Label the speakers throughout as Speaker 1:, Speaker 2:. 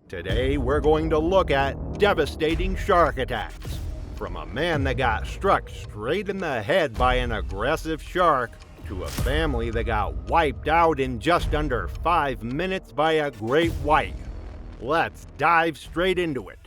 Speaker 1: Today we're going to look at devastating shark attacks. From a man that got struck straight in the head by an aggressive shark, to a family that got wiped out in just under 5 minutes by a great white. Let's dive straight into it.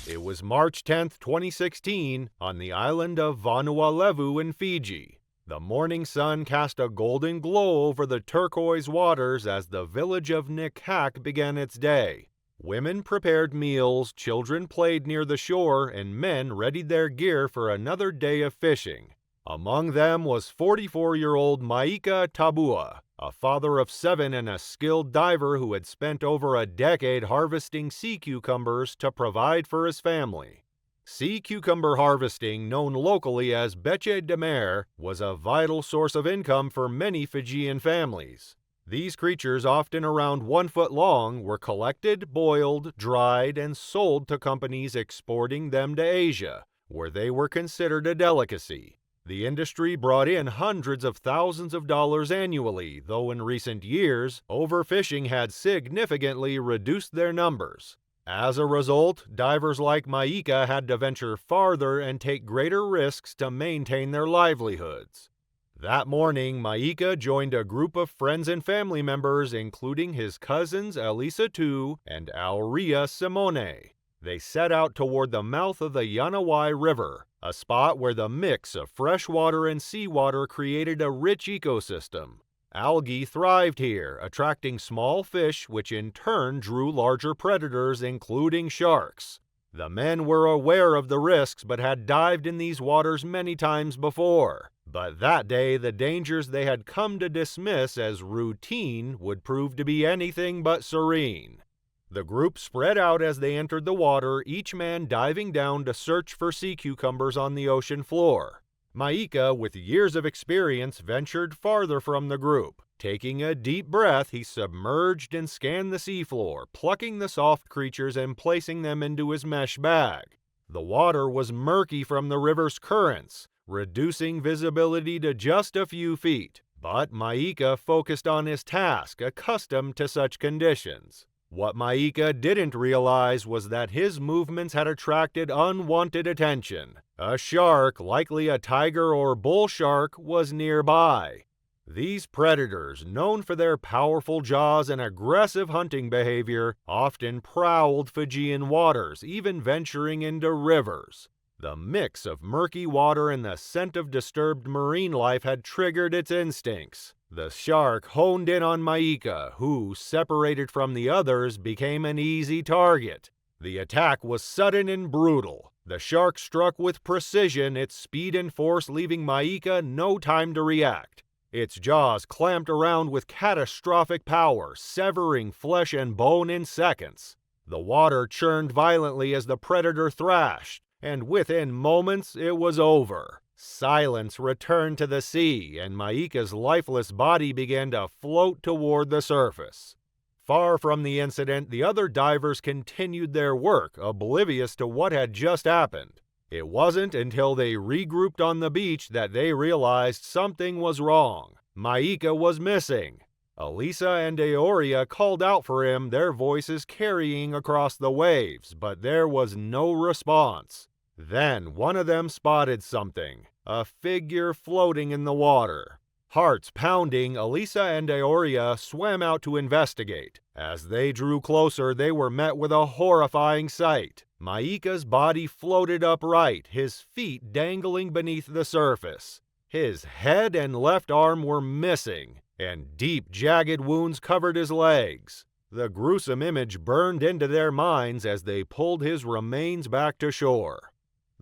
Speaker 1: It was March 10th, 2016, on the island of Vanuatu in Fiji. The morning sun cast a golden glow over the turquoise waters as the village of Nikak began its day. Women prepared meals, children played near the shore, and men readied their gear for another day of fishing. Among them was 44-year-old Maika Tabua, a father of 7 and a skilled diver who had spent over a decade harvesting sea cucumbers to provide for his family. Sea cucumber harvesting, known locally as beche de mer, was a vital source of income for many Fijian families. These creatures, often around 1 foot long, were collected, boiled, dried, and sold to companies exporting them to Asia, where they were considered a delicacy. The industry brought in hundreds of thousands of dollars annually, though in recent years, overfishing had significantly reduced their numbers. As a result, divers like Maika had to venture farther and take greater risks to maintain their livelihoods. That morning, Maika joined a group of friends and family members, including his cousins Elisa Tu and Aurea Simone. They set out toward the mouth of the Yanawai River, a spot where the mix of fresh water and seawater created a rich ecosystem. Algae thrived here, attracting small fish, which in turn drew larger predators, including sharks. The men were aware of the risks but had dived in these waters many times before. But that day, the dangers they had come to dismiss as routine would prove to be anything but serene. The group spread out as they entered the water, each man diving down to search for sea cucumbers on the ocean floor. Maika, with years of experience, ventured farther from the group. Taking a deep breath, he submerged and scanned the seafloor, plucking the soft creatures and placing them into his mesh bag. The water was murky from the river's currents, reducing visibility to just a few feet. But Maika focused on his task, accustomed to such conditions. What Maika didn't realize was that his movements had attracted unwanted attention. A shark, likely a tiger or bull shark, was nearby. These predators, known for their powerful jaws and aggressive hunting behavior, often prowled Fijian waters, even venturing into rivers. The mix of murky water and the scent of disturbed marine life had triggered its instincts. The shark honed in on Maika, who, separated from the others, became an easy target. The attack was sudden and brutal. The shark struck with precision, its speed and force leaving Maika no time to react. Its jaws clamped around with catastrophic power, severing flesh and bone in seconds. The water churned violently as the predator thrashed, and within moments it was over. Silence returned to the sea, and Maika's lifeless body began to float toward the surface. Far from the incident, the other divers continued their work, oblivious to what had just happened. It wasn't until they regrouped on the beach that they realized something was wrong. Maika was missing. Elisa and Aurea called out for him, their voices carrying across the waves, but there was no response. Then one of them spotted something, a figure floating in the water. Hearts pounding, Elisa and Aurea swam out to investigate. As they drew closer, they were met with a horrifying sight. Maika's body floated upright, his feet dangling beneath the surface. His head and left arm were missing, and deep, jagged wounds covered his legs. The gruesome image burned into their minds as they pulled his remains back to shore.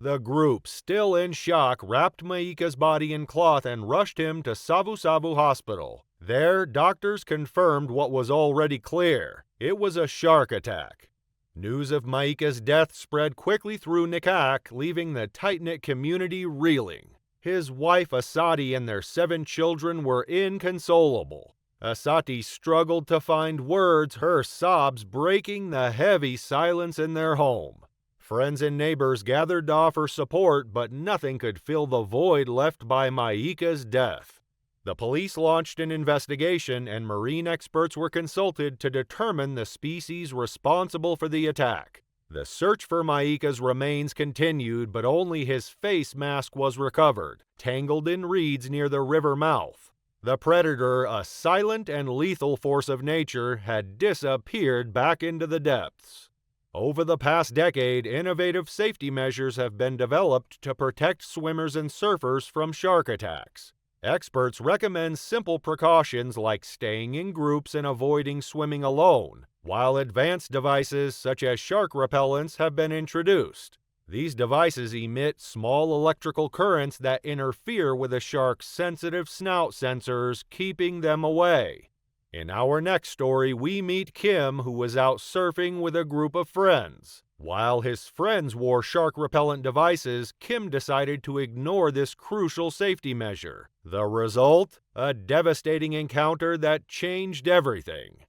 Speaker 1: The group, still in shock, wrapped Maika's body in cloth and rushed him to Savu Savu Hospital. There, doctors confirmed what was already clear. It was a shark attack. News of Maika's death spread quickly through Nikak, leaving the tight-knit community reeling. His wife Asati and their 7 children were inconsolable. Asati struggled to find words, her sobs breaking the heavy silence in their home. Friends and neighbors gathered to offer support, but nothing could fill the void left by Maika's death. The police launched an investigation and marine experts were consulted to determine the species responsible for the attack. The search for Maika's remains continued, but only his face mask was recovered, tangled in reeds near the river mouth. The predator, a silent and lethal force of nature, had disappeared back into the depths. Over the past decade, innovative safety measures have been developed to protect swimmers and surfers from shark attacks. Experts recommend simple precautions like staying in groups and avoiding swimming alone, while advanced devices such as shark repellents have been introduced. These devices emit small electrical currents that interfere with a shark's sensitive snout sensors, keeping them away. In our next story, we meet Kim, who was out surfing with a group of friends. While his friends wore shark repellent devices, Kim decided to ignore this crucial safety measure. The result? A devastating encounter that changed everything.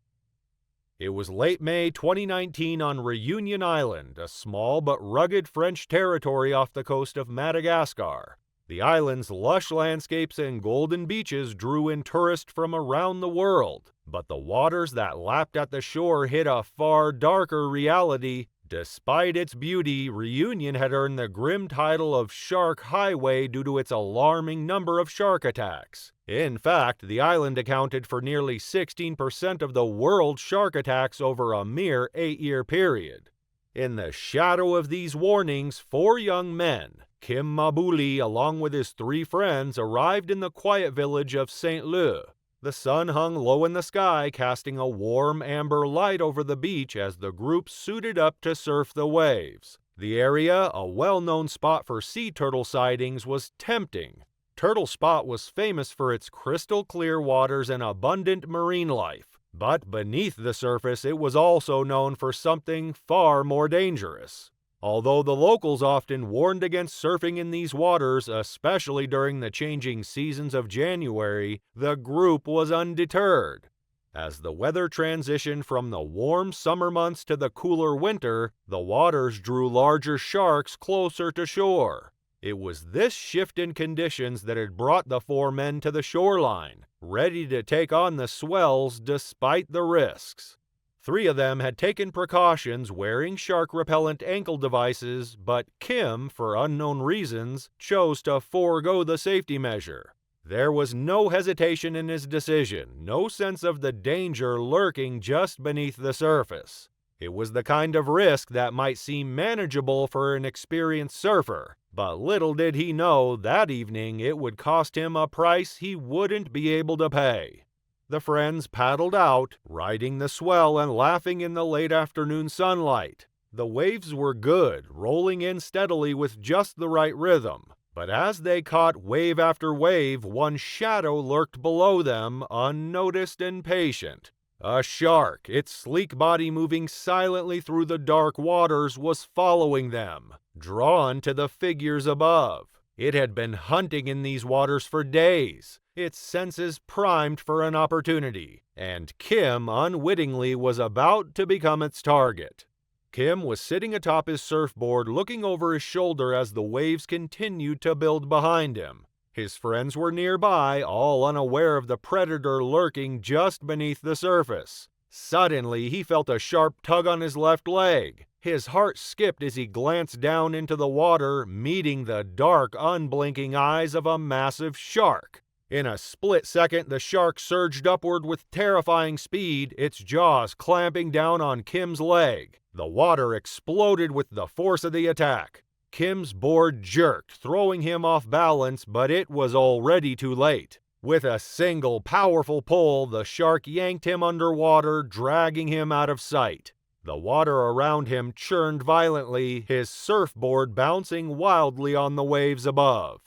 Speaker 1: It was late May 2019 on Reunion Island, a small but rugged French territory off the coast of Madagascar. The island's lush landscapes and golden beaches drew in tourists from around the world, but the waters that lapped at the shore hid a far darker reality. Despite its beauty, Reunion had earned the grim title of Shark Highway due to its alarming number of shark attacks. In fact, the island accounted for nearly 16% of the world's shark attacks over a mere 8-year period. In the shadow of these warnings, 4 young men, Kim Mabuli along with his 3 friends, arrived in the quiet village of St. Leu. The sun hung low in the sky, casting a warm amber light over the beach as the group suited up to surf the waves. The area, a well-known spot for sea turtle sightings, was tempting. Turtle Spot was famous for its crystal-clear waters and abundant marine life, but beneath the surface it was also known for something far more dangerous. Although the locals often warned against surfing in these waters, especially during the changing seasons of January, the group was undeterred. As the weather transitioned from the warm summer months to the cooler winter, the waters drew larger sharks closer to shore. It was this shift in conditions that had brought the 4 men to the shoreline, ready to take on the swells despite the risks. 3 of them had taken precautions wearing shark repellent ankle devices, but Kim, for unknown reasons, chose to forego the safety measure. There was no hesitation in his decision, no sense of the danger lurking just beneath the surface. It was the kind of risk that might seem manageable for an experienced surfer, but little did he know that evening it would cost him a price he wouldn't be able to pay. The friends paddled out, riding the swell and laughing in the late afternoon sunlight. The waves were good, rolling in steadily with just the right rhythm. But as they caught wave after wave, one shadow lurked below them, unnoticed and patient. A shark, its sleek body moving silently through the dark waters, was following them, drawn to the figures above. It had been hunting in these waters for days, its senses primed for an opportunity, and Kim unwittingly was about to become its target. Kim was sitting atop his surfboard looking over his shoulder as the waves continued to build behind him. His friends were nearby, all unaware of the predator lurking just beneath the surface. Suddenly, he felt a sharp tug on his left leg. His heart skipped as he glanced down into the water, meeting the dark, unblinking eyes of a massive shark. In a split second, the shark surged upward with terrifying speed, its jaws clamping down on Kim's leg. The water exploded with the force of the attack. Kim's board jerked, throwing him off balance, but it was already too late. With a single powerful pull, the shark yanked him underwater, dragging him out of sight. The water around him churned violently, his surfboard bouncing wildly on the waves above.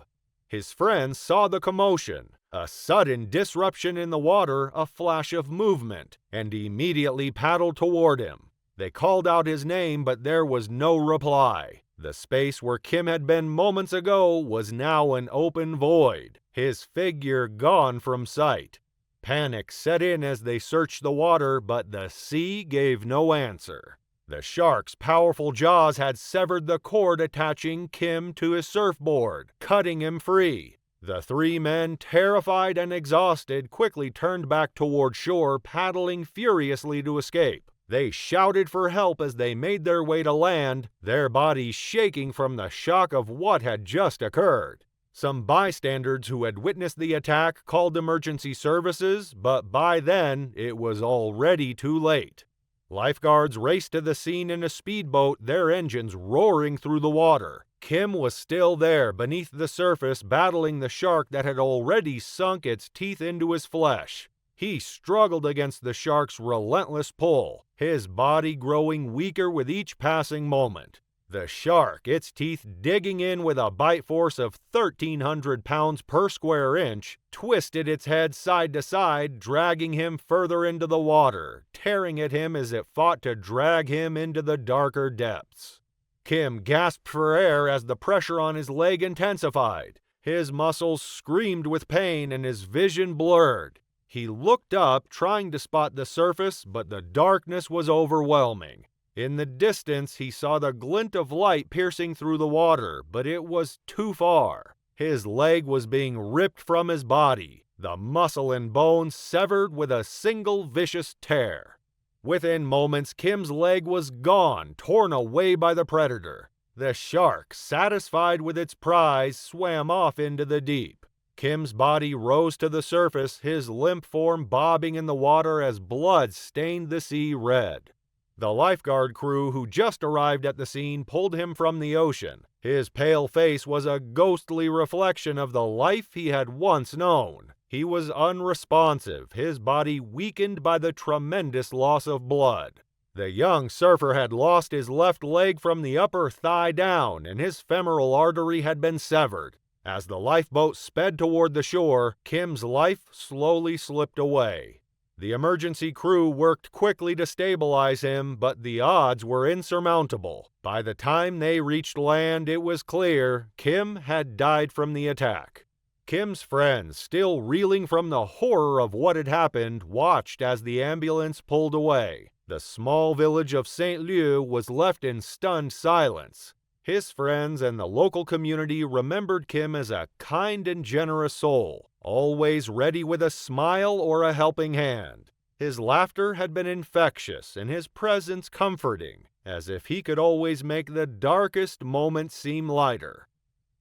Speaker 1: His friends saw the commotion, a sudden disruption in the water, a flash of movement, and immediately paddled toward him. They called out his name, but there was no reply. The space where Kim had been moments ago was now an open void, his figure gone from sight. Panic set in as they searched the water, but the sea gave no answer. The shark's powerful jaws had severed the cord attaching Kim to his surfboard, cutting him free. The three men, terrified and exhausted, quickly turned back toward shore, paddling furiously to escape. They shouted for help as they made their way to land, their bodies shaking from the shock of what had just occurred. Some bystanders who had witnessed the attack called emergency services, but by then it was already too late. Lifeguards raced to the scene in a speedboat, their engines roaring through the water. Kim was still there beneath the surface, battling the shark that had already sunk its teeth into his flesh. He struggled against the shark's relentless pull, his body growing weaker with each passing moment. The shark, its teeth digging in with a bite force of 1,300 pounds per square inch, twisted its head side to side, dragging him further into the water, tearing at him as it fought to drag him into the darker depths. Kim gasped for air as the pressure on his leg intensified. His muscles screamed with pain and his vision blurred. He looked up, trying to spot the surface, but the darkness was overwhelming. In the distance, he saw the glint of light piercing through the water, but it was too far. His leg was being ripped from his body, the muscle and bone severed with a single vicious tear. Within moments, Kim's leg was gone, torn away by the predator. The shark, satisfied with its prize, swam off into the deep. Kim's body rose to the surface, his limp form bobbing in the water as blood stained the sea red. The lifeguard crew who just arrived at the scene pulled him from the ocean. His pale face was a ghostly reflection of the life he had once known. He was unresponsive, his body weakened by the tremendous loss of blood. The young surfer had lost his left leg from the upper thigh down, and his femoral artery had been severed. As the lifeboat sped toward the shore, Kim's life slowly slipped away. The emergency crew worked quickly to stabilize him, but the odds were insurmountable. By the time they reached land, it was clear Kim had died from the attack. Kim's friends, still reeling from the horror of what had happened, watched as the ambulance pulled away. The small village of St. Lieu was left in stunned silence. His friends and the local community remembered Kim as a kind and generous soul, always ready with a smile or a helping hand. His laughter had been infectious and his presence comforting, as if he could always make the darkest moments seem lighter.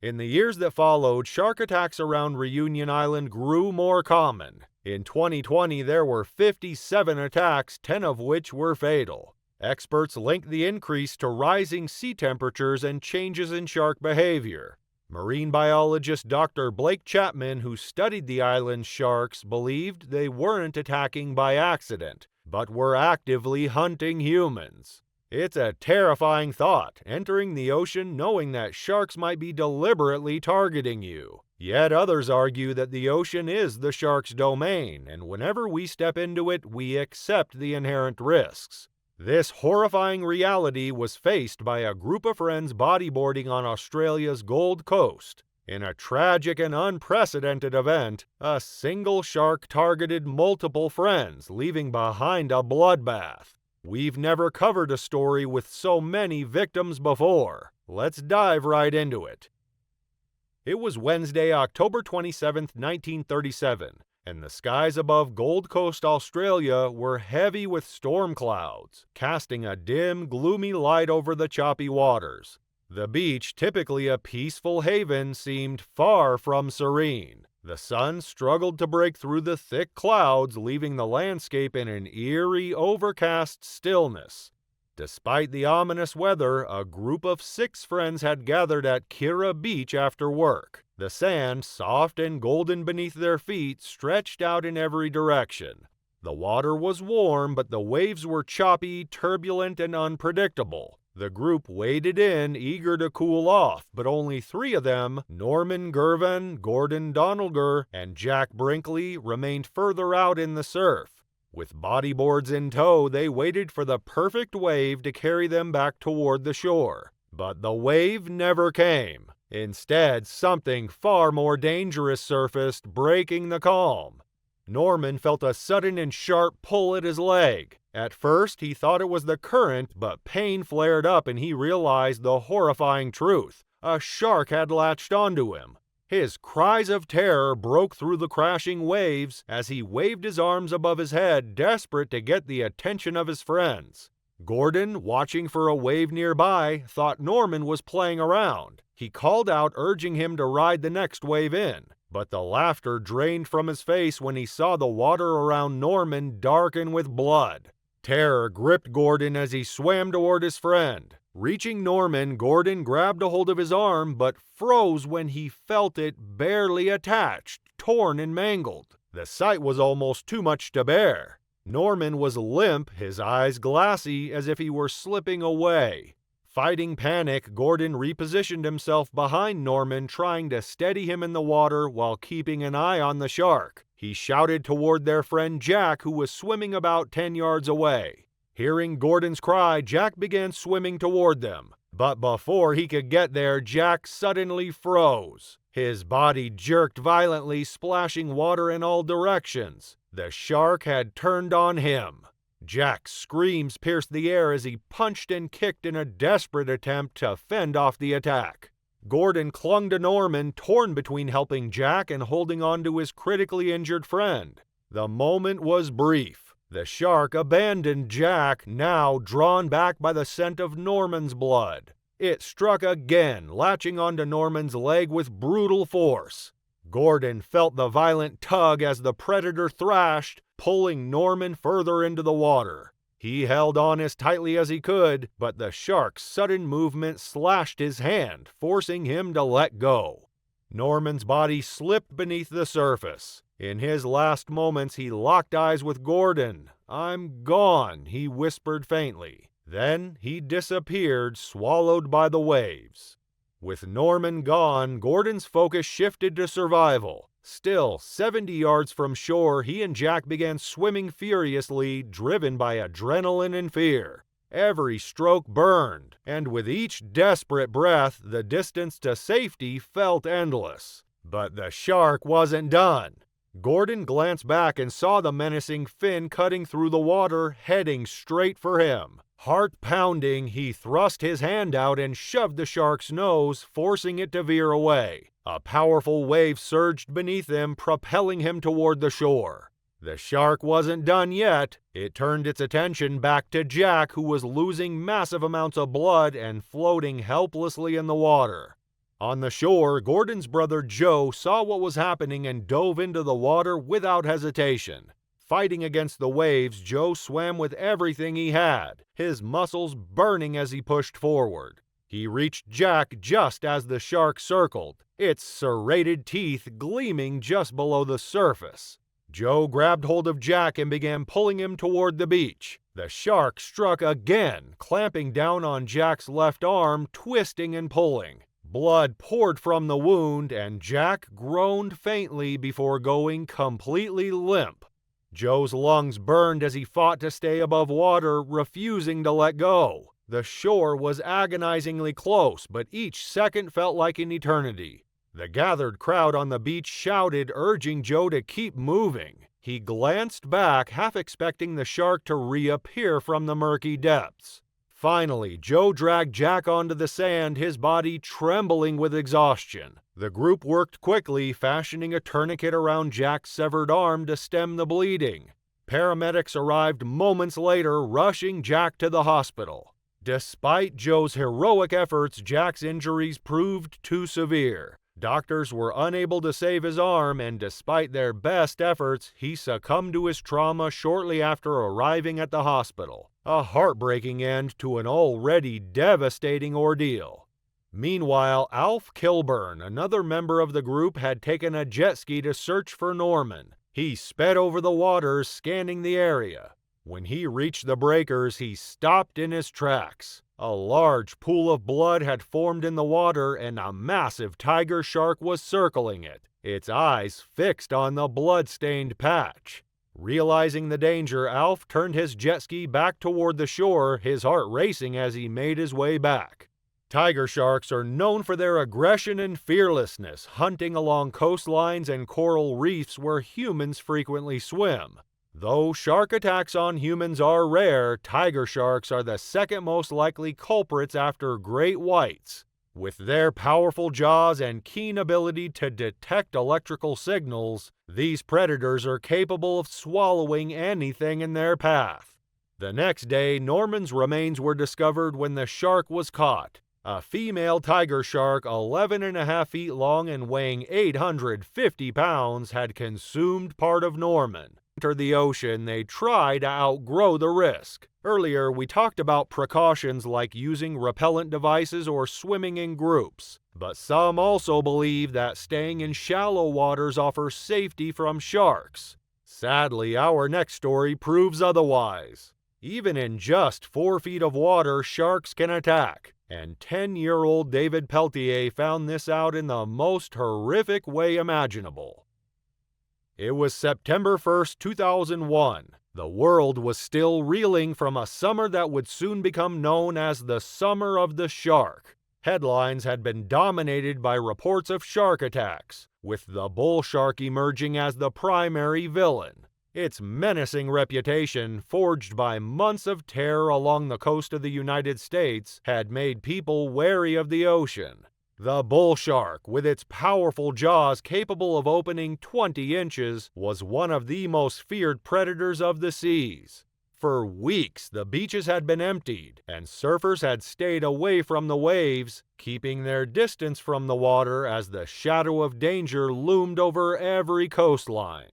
Speaker 1: In the years that followed, shark attacks around Reunion Island grew more common. In 2020, there were 57 attacks, 10 of which were fatal. Experts linked the increase to rising sea temperatures and changes in shark behavior. Marine biologist Dr. Blake Chapman, who studied the island's sharks, believed they weren't attacking by accident, but were actively hunting humans. It's a terrifying thought, entering the ocean knowing that sharks might be deliberately targeting you. Yet others argue that the ocean is the shark's domain, and whenever we step into it, we accept the inherent risks. This horrifying reality was faced by a group of friends bodyboarding on Australia's Gold Coast. In a tragic and unprecedented event, a single shark targeted multiple friends, leaving behind a bloodbath. We've never covered a story with so many victims before. Let's dive right into it. It was Wednesday, October 27, 1937, and the skies above Gold Coast, Australia were heavy with storm clouds, casting a dim, gloomy light over the choppy waters. The beach, typically a peaceful haven, seemed far from serene. The sun struggled to break through the thick clouds, leaving the landscape in an eerie, overcast stillness. Despite the ominous weather, a group of 6 friends had gathered at Kira Beach after work. The sand, soft and golden beneath their feet, stretched out in every direction. The water was warm, but the waves were choppy, turbulent, and unpredictable. The group waded in, eager to cool off, but only 3 of them, Norman Gervin, Gordon Donalger, and Jack Brinkley, remained further out in the surf. With bodyboards in tow, they waited for the perfect wave to carry them back toward the shore. But the wave never came. Instead, something far more dangerous surfaced, breaking the calm. Norman felt a sudden and sharp pull at his leg. At first, he thought it was the current, but pain flared up and he realized the horrifying truth. A shark had latched onto him. His cries of terror broke through the crashing waves as he waved his arms above his head, desperate to get the attention of his friends. Gordon, watching for a wave nearby, thought Norman was playing around. He called out, urging him to ride the next wave in, but the laughter drained from his face when he saw the water around Norman darken with blood. Terror gripped Gordon as he swam toward his friend. Reaching Norman, Gordon grabbed a hold of his arm, but froze when he felt it barely attached, torn and mangled. The sight was almost too much to bear. Norman was limp, his eyes glassy, as if he were slipping away. Fighting panic, Gordon repositioned himself behind Norman, trying to steady him in the water while keeping an eye on the shark. He shouted toward their friend Jack, who was swimming about 10 yards away. Hearing Gordon's cry, Jack began swimming toward them. But before he could get there, Jack suddenly froze. His body jerked violently, splashing water in all directions. The shark had turned on him. Jack's screams pierced the air as he punched and kicked in a desperate attempt to fend off the attack. Gordon clung to Norman, torn between helping Jack and holding on to his critically injured friend. The moment was brief. The shark abandoned Jack, now drawn back by the scent of Norman's blood. It struck again, latching onto Norman's leg with brutal force. Gordon felt the violent tug as the predator thrashed, pulling Norman further into the water. He held on as tightly as he could, but the shark's sudden movement slashed his hand, forcing him to let go. Norman's body slipped beneath the surface. In his last moments, he locked eyes with Gordon. "I'm gone," he whispered faintly. Then he disappeared, swallowed by the waves. With Norman gone, Gordon's focus shifted to survival. Still, 70 yards from shore, he and Jack began swimming furiously, driven by adrenaline and fear. Every stroke burned, and with each desperate breath, the distance to safety felt endless. But the shark wasn't done. Gordon glanced back and saw the menacing fin cutting through the water, heading straight for him. Heart pounding, he thrust his hand out and shoved the shark's nose, forcing it to veer away. A powerful wave surged beneath him, propelling him toward the shore. The shark wasn't done yet. It turned its attention back to Jack, who was losing massive amounts of blood and floating helplessly in the water. On the shore, Gordon's brother Joe saw what was happening and dove into the water without hesitation. Fighting against the waves, Joe swam with everything he had, his muscles burning as he pushed forward. He reached Jack just as the shark circled, its serrated teeth gleaming just below the surface. Joe grabbed hold of Jack and began pulling him toward the beach. The shark struck again, clamping down on Jack's left arm, twisting and pulling. Blood poured from the wound, and Jack groaned faintly before going completely limp. Joe's lungs burned as he fought to stay above water, refusing to let go. The shore was agonizingly close, but each second felt like an eternity. The gathered crowd on the beach shouted, urging Joe to keep moving. He glanced back, half expecting the shark to reappear from the murky depths. Finally, Joe dragged Jack onto the sand, his body trembling with exhaustion. The group worked quickly, fashioning a tourniquet around Jack's severed arm to stem the bleeding. Paramedics arrived moments later, rushing Jack to the hospital. Despite Joe's heroic efforts, Jack's injuries proved too severe. Doctors were unable to save his arm, and despite their best efforts, he succumbed to his trauma shortly after arriving at the hospital. A heartbreaking end to an already devastating ordeal. Meanwhile, Alf Kilburn, another member of the group, had taken a jet ski to search for Norman. He sped over the waters, scanning the area. When he reached the breakers, he stopped in his tracks. A large pool of blood had formed in the water, and a massive tiger shark was circling it, its eyes fixed on the blood-stained patch. Realizing the danger, Alf turned his jet ski back toward the shore, his heart racing as he made his way back. Tiger sharks are known for their aggression and fearlessness, hunting along coastlines and coral reefs where humans frequently swim. Though shark attacks on humans are rare, tiger sharks are the second most likely culprits after great whites. With their powerful jaws and keen ability to detect electrical signals, these predators are capable of swallowing anything in their path. The next day, Norman's remains were discovered when the shark was caught. A female tiger shark, 11.5 feet long and weighing 850 pounds, had consumed part of Norman. Enter the ocean, they try to outgrow the risk. Earlier, we talked about precautions like using repellent devices or swimming in groups. But some also believe that staying in shallow waters offers safety from sharks. Sadly, our next story proves otherwise. Even in just 4 feet of water, sharks can attack. And 10-year-old David Peltier found this out in the most horrific way imaginable. It was September 1st, 2001. The world was still reeling from a summer that would soon become known as the Summer of the Shark. Headlines had been dominated by reports of shark attacks, with the bull shark emerging as the primary villain. Its menacing reputation, forged by months of terror along the coast of the United States, had made people wary of the ocean. The bull shark, with its powerful jaws capable of opening 20 inches, was one of the most feared predators of the seas. For weeks, the beaches had been emptied, and surfers had stayed away from the waves, keeping their distance from the water as the shadow of danger loomed over every coastline.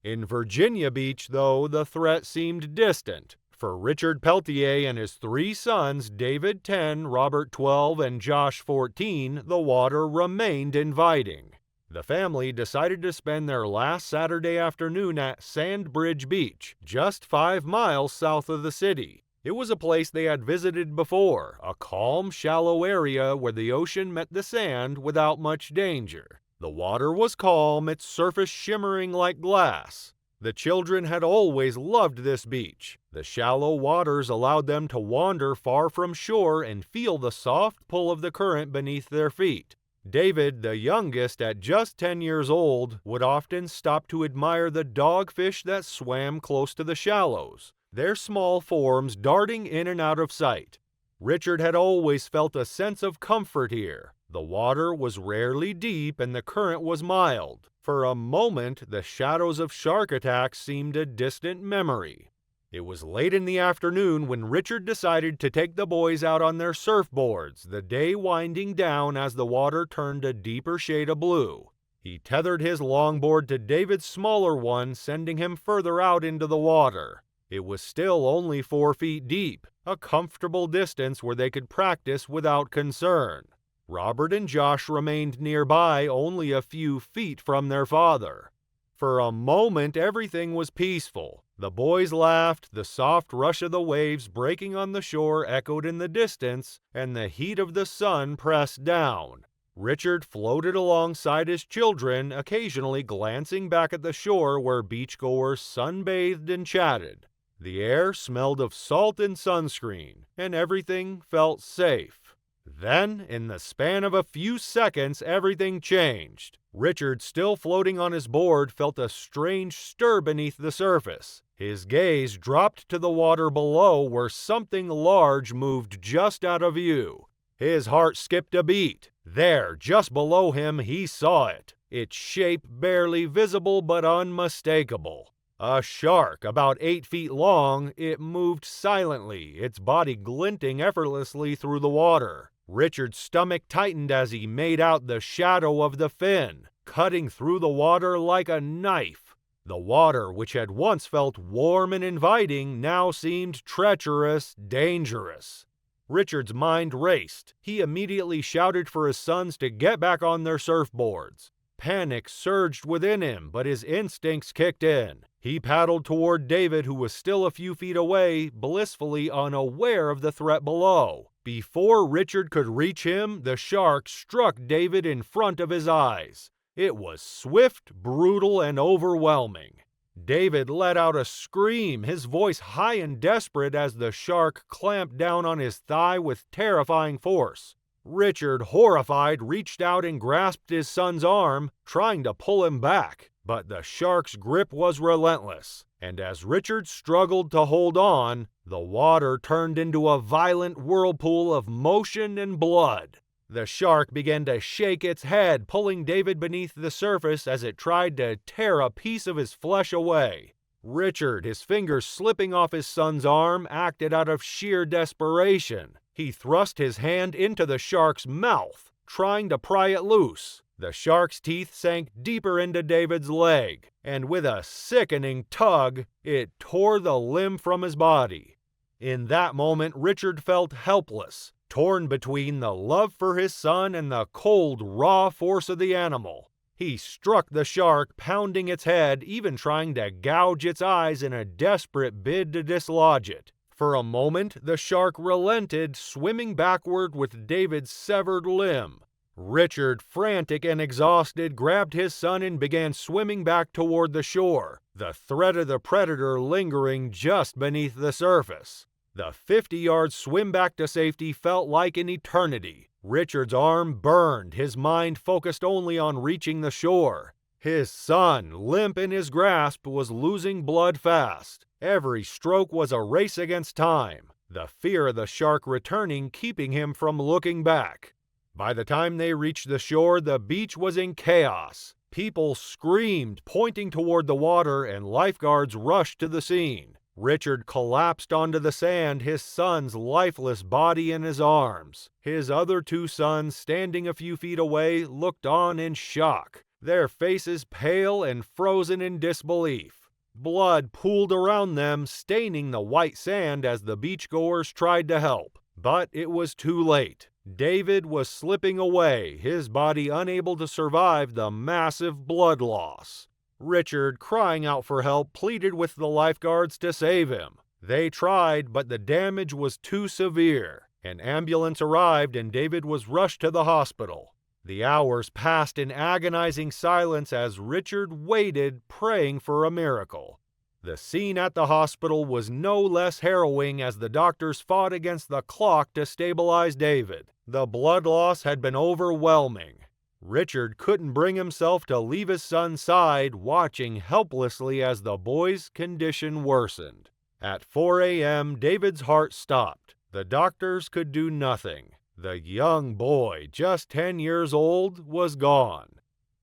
Speaker 1: In Virginia Beach, though, the threat seemed distant. For Richard Peltier and his 3 sons, David 10, Robert 12, and Josh 14, the water remained inviting. The family decided to spend their last Saturday afternoon at Sandbridge Beach, just 5 miles south of the city. It was a place they had visited before, a calm, shallow area where the ocean met the sand without much danger. The water was calm, its surface shimmering like glass. The children had always loved this beach. The shallow waters allowed them to wander far from shore and feel the soft pull of the current beneath their feet. David, the youngest at just 10 years old, would often stop to admire the dogfish that swam close to the shallows, their small forms darting in and out of sight. Richard had always felt a sense of comfort here. The water was rarely deep and the current was mild. For a moment, the shadows of shark attacks seemed a distant memory. It was late in the afternoon when Richard decided to take the boys out on their surfboards, the day winding down as the water turned a deeper shade of blue. He tethered his longboard to David's smaller one, sending him further out into the water. It was still only 4 feet deep, a comfortable distance where they could practice without concern. Robert and Josh remained nearby, only a few feet from their father. For a moment, everything was peaceful. The boys laughed, the soft rush of the waves breaking on the shore echoed in the distance, and the heat of the sun pressed down. Richard floated alongside his children, occasionally glancing back at the shore where beachgoers sunbathed and chatted. The air smelled of salt and sunscreen, and everything felt safe. Then, in the span of a few seconds, everything changed. Richard, still floating on his board, felt a strange stir beneath the surface. His gaze dropped to the water below, where something large moved just out of view. His heart skipped a beat. There, just below him, he saw it. Its shape barely visible but unmistakable. A shark, about 8 feet long, it moved silently, its body glinting effortlessly through the water. Richard's stomach tightened as he made out the shadow of the fin, cutting through the water like a knife. The water, which had once felt warm and inviting, now seemed treacherous, dangerous. Richard's mind raced. He immediately shouted for his sons to get back on their surfboards. Panic surged within him, but his instincts kicked in. He paddled toward David, who was still a few feet away, blissfully unaware of the threat below. Before Richard could reach him, the shark struck David in front of his eyes. It was swift, brutal, and overwhelming. David let out a scream, his voice high and desperate as the shark clamped down on his thigh with terrifying force. Richard, horrified, reached out and grasped his son's arm, trying to pull him back. But the shark's grip was relentless, and as Richard struggled to hold on, the water turned into a violent whirlpool of motion and blood. The shark began to shake its head, pulling David beneath the surface as it tried to tear a piece of his flesh away. Richard, his fingers slipping off his son's arm, acted out of sheer desperation. He thrust his hand into the shark's mouth, trying to pry it loose. The shark's teeth sank deeper into David's leg, and with a sickening tug, it tore the limb from his body. In that moment, Richard felt helpless, torn between the love for his son and the cold, raw force of the animal. He struck the shark, pounding its head, even trying to gouge its eyes in a desperate bid to dislodge it. For a moment, the shark relented, swimming backward with David's severed limb. Richard, frantic and exhausted, grabbed his son and began swimming back toward the shore, the threat of the predator lingering just beneath the surface. The 50-yard swim back to safety felt like an eternity. Richard's arm burned, his mind focused only on reaching the shore. His son, limp in his grasp, was losing blood fast. Every stroke was a race against time, the fear of the shark returning keeping him from looking back. By the time they reached the shore, the beach was in chaos. People screamed, pointing toward the water, and lifeguards rushed to the scene. Richard collapsed onto the sand, his son's lifeless body in his arms. His other two sons, standing a few feet away, looked on in shock, their faces pale and frozen in disbelief. Blood pooled around them, staining the white sand as the beachgoers tried to help. But it was too late. David was slipping away, his body unable to survive the massive blood loss. Richard, crying out for help, pleaded with the lifeguards to save him. They tried, but the damage was too severe. An ambulance arrived and David was rushed to the hospital. The hours passed in agonizing silence as Richard waited, praying for a miracle. The scene at the hospital was no less harrowing as the doctors fought against the clock to stabilize David. The blood loss had been overwhelming. Richard couldn't bring himself to leave his son's side, watching helplessly as the boy's condition worsened. At 4 a.m., David's heart stopped. The doctors could do nothing. The young boy, just 10 years old, was gone.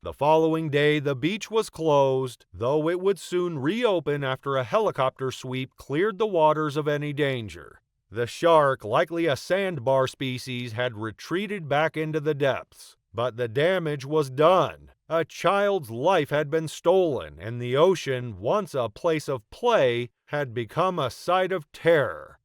Speaker 1: The following day, the beach was closed, though it would soon reopen after a helicopter sweep cleared the waters of any danger. The shark, likely a sandbar species, had retreated back into the depths. But the damage was done. A child's life had been stolen, and the ocean, once a place of play, had become a site of terror.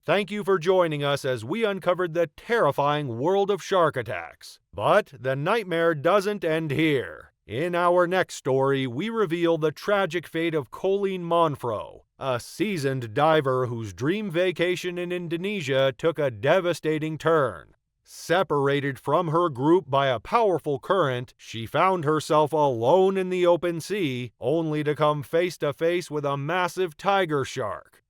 Speaker 1: Thank you for joining us as we uncovered the terrifying world of shark attacks. But the nightmare doesn't end here. In our next story, we reveal the tragic fate of Colleen Monfro, a seasoned diver whose dream vacation in Indonesia took a devastating turn. Separated from her group by a powerful current, she found herself alone in the open sea, only to come face to face with a massive tiger shark.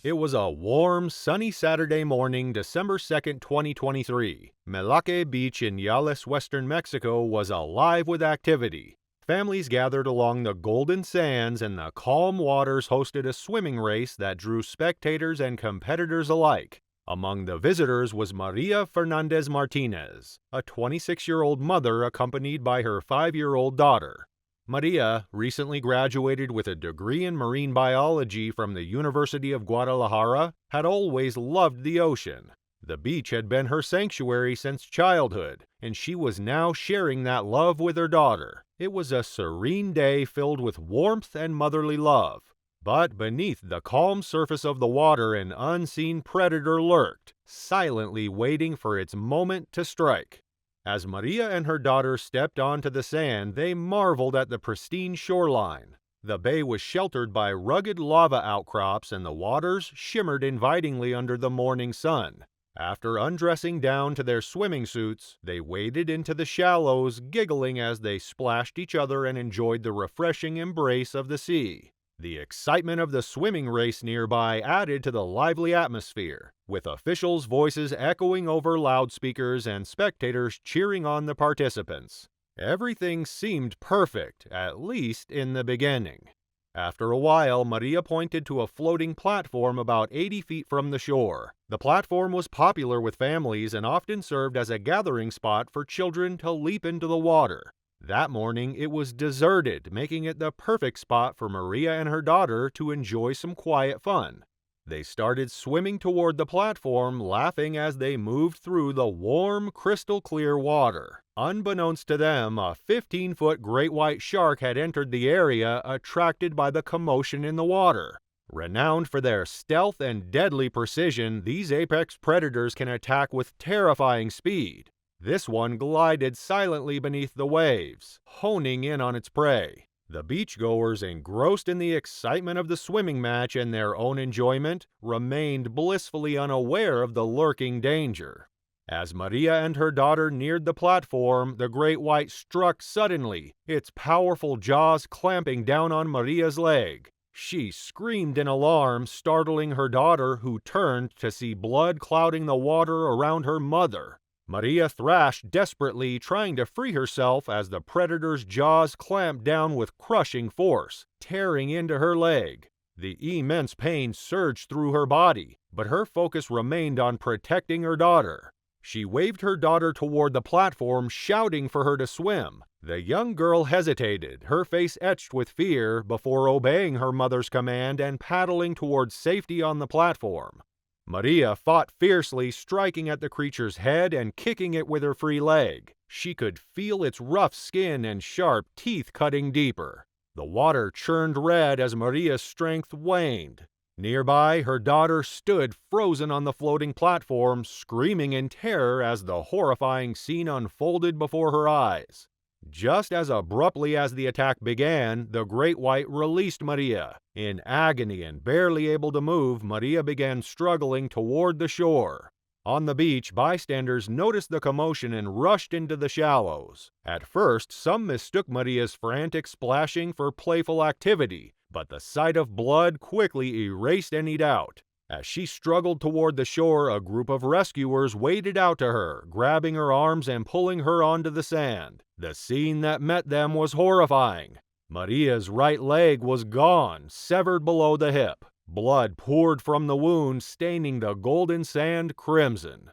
Speaker 1: It was a warm, sunny Saturday morning, December 2nd, 2023. Melake Beach in Yales, western Mexico was alive with activity. Families gathered along the golden sands, and the calm waters hosted a swimming race that drew spectators and competitors alike. Among the visitors was Maria Fernandez Martinez, a 26-year-old mother accompanied by her 5-year-old daughter. Maria, recently graduated with a degree in marine biology from the University of Guadalajara, had always loved the ocean. The beach had been her sanctuary since childhood, and she was now sharing that love with her daughter. It was a serene day filled with warmth and motherly love. But beneath the calm surface of the water, an unseen predator lurked, silently waiting for its moment to strike. As Maria and her daughter stepped onto the sand, they marveled at the pristine shoreline. The bay was sheltered by rugged lava outcrops, and the waters shimmered invitingly under the morning sun. After undressing down to their swimming suits, they waded into the shallows, giggling as they splashed each other and enjoyed the refreshing embrace of the sea. The excitement of the swimming race nearby added to the lively atmosphere, with officials' voices echoing over loudspeakers and spectators cheering on the participants. Everything seemed perfect, at least in the beginning. After a while, Maria pointed to a floating platform about 80 feet from the shore. The platform was popular with families and often served as a gathering spot for children to leap into the water. That morning, it was deserted, making it the perfect spot for Maria and her daughter to enjoy some quiet fun. They started swimming toward the platform, laughing as they moved through the warm, crystal-clear water. Unbeknownst to them, a 15-foot great white shark had entered the area, attracted by the commotion in the water. Renowned for their stealth and deadly precision, these apex predators can attack with terrifying speed. This one glided silently beneath the waves, honing in on its prey. The beachgoers, engrossed in the excitement of the swimming match and their own enjoyment, remained blissfully unaware of the lurking danger. As Maria and her daughter neared the platform, the great white struck suddenly, its powerful jaws clamping down on Maria's leg. She screamed in alarm, startling her daughter, who turned to see blood clouding the water around her mother. Maria thrashed desperately, trying to free herself as the predator's jaws clamped down with crushing force, tearing into her leg. The immense pain surged through her body, but her focus remained on protecting her daughter. She waved her daughter toward the platform, shouting for her to swim. The young girl hesitated, her face etched with fear, before obeying her mother's command and paddling toward safety on the platform. Maria fought fiercely, striking at the creature's head and kicking it with her free leg. She could feel its rough skin and sharp teeth cutting deeper. The water churned red as Maria's strength waned. Nearby, her daughter stood frozen on the floating platform, screaming in terror as the horrifying scene unfolded before her eyes. Just as abruptly as the attack began, the great white released Maria. In agony and barely able to move, Maria began struggling toward the shore. On the beach, bystanders noticed the commotion and rushed into the shallows. At first, some mistook Maria's frantic splashing for playful activity, but the sight of blood quickly erased any doubt. As she struggled toward the shore, a group of rescuers waded out to her, grabbing her arms and pulling her onto the sand. The scene that met them was horrifying. Maria's right leg was gone, severed below the hip. Blood poured from the wound, staining the golden sand crimson.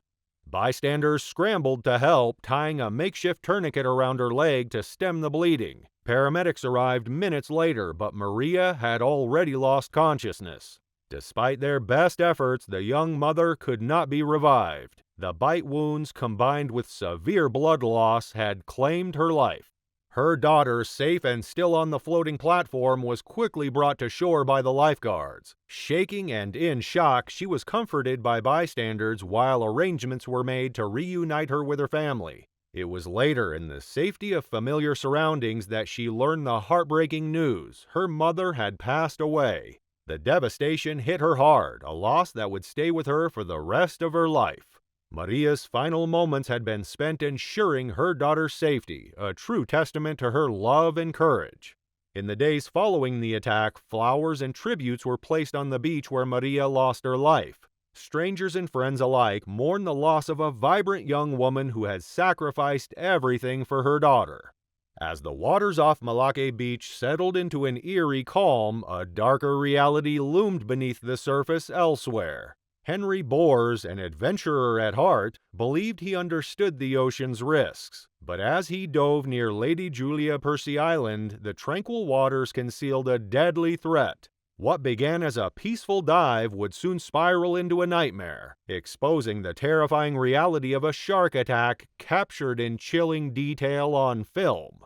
Speaker 1: Bystanders scrambled to help, tying a makeshift tourniquet around her leg to stem the bleeding. Paramedics arrived minutes later, but Maria had already lost consciousness. Despite their best efforts, the young mother could not be revived. The bite wounds, combined with severe blood loss, had claimed her life. Her daughter, safe and still on the floating platform, was quickly brought to shore by the lifeguards. Shaking and in shock, she was comforted by bystanders while arrangements were made to reunite her with her family. It was later, in the safety of familiar surroundings, that she learned the heartbreaking news: her mother had passed away. The devastation hit her hard, a loss that would stay with her for the rest of her life. Maria's final moments had been spent ensuring her daughter's safety, a true testament to her love and courage. In the days following the attack, flowers and tributes were placed on the beach where Maria lost her life. Strangers and friends alike mourned the loss of a vibrant young woman who had sacrificed everything for her daughter. As the waters off Malake Beach settled into an eerie calm, a darker reality loomed beneath the surface elsewhere. Henry Bors, an adventurer at heart, believed he understood the ocean's risks. But as he dove near Lady Julia Percy Island, the tranquil waters concealed a deadly threat. What began as a peaceful dive would soon spiral into a nightmare, exposing the terrifying reality of a shark attack captured in chilling detail on film.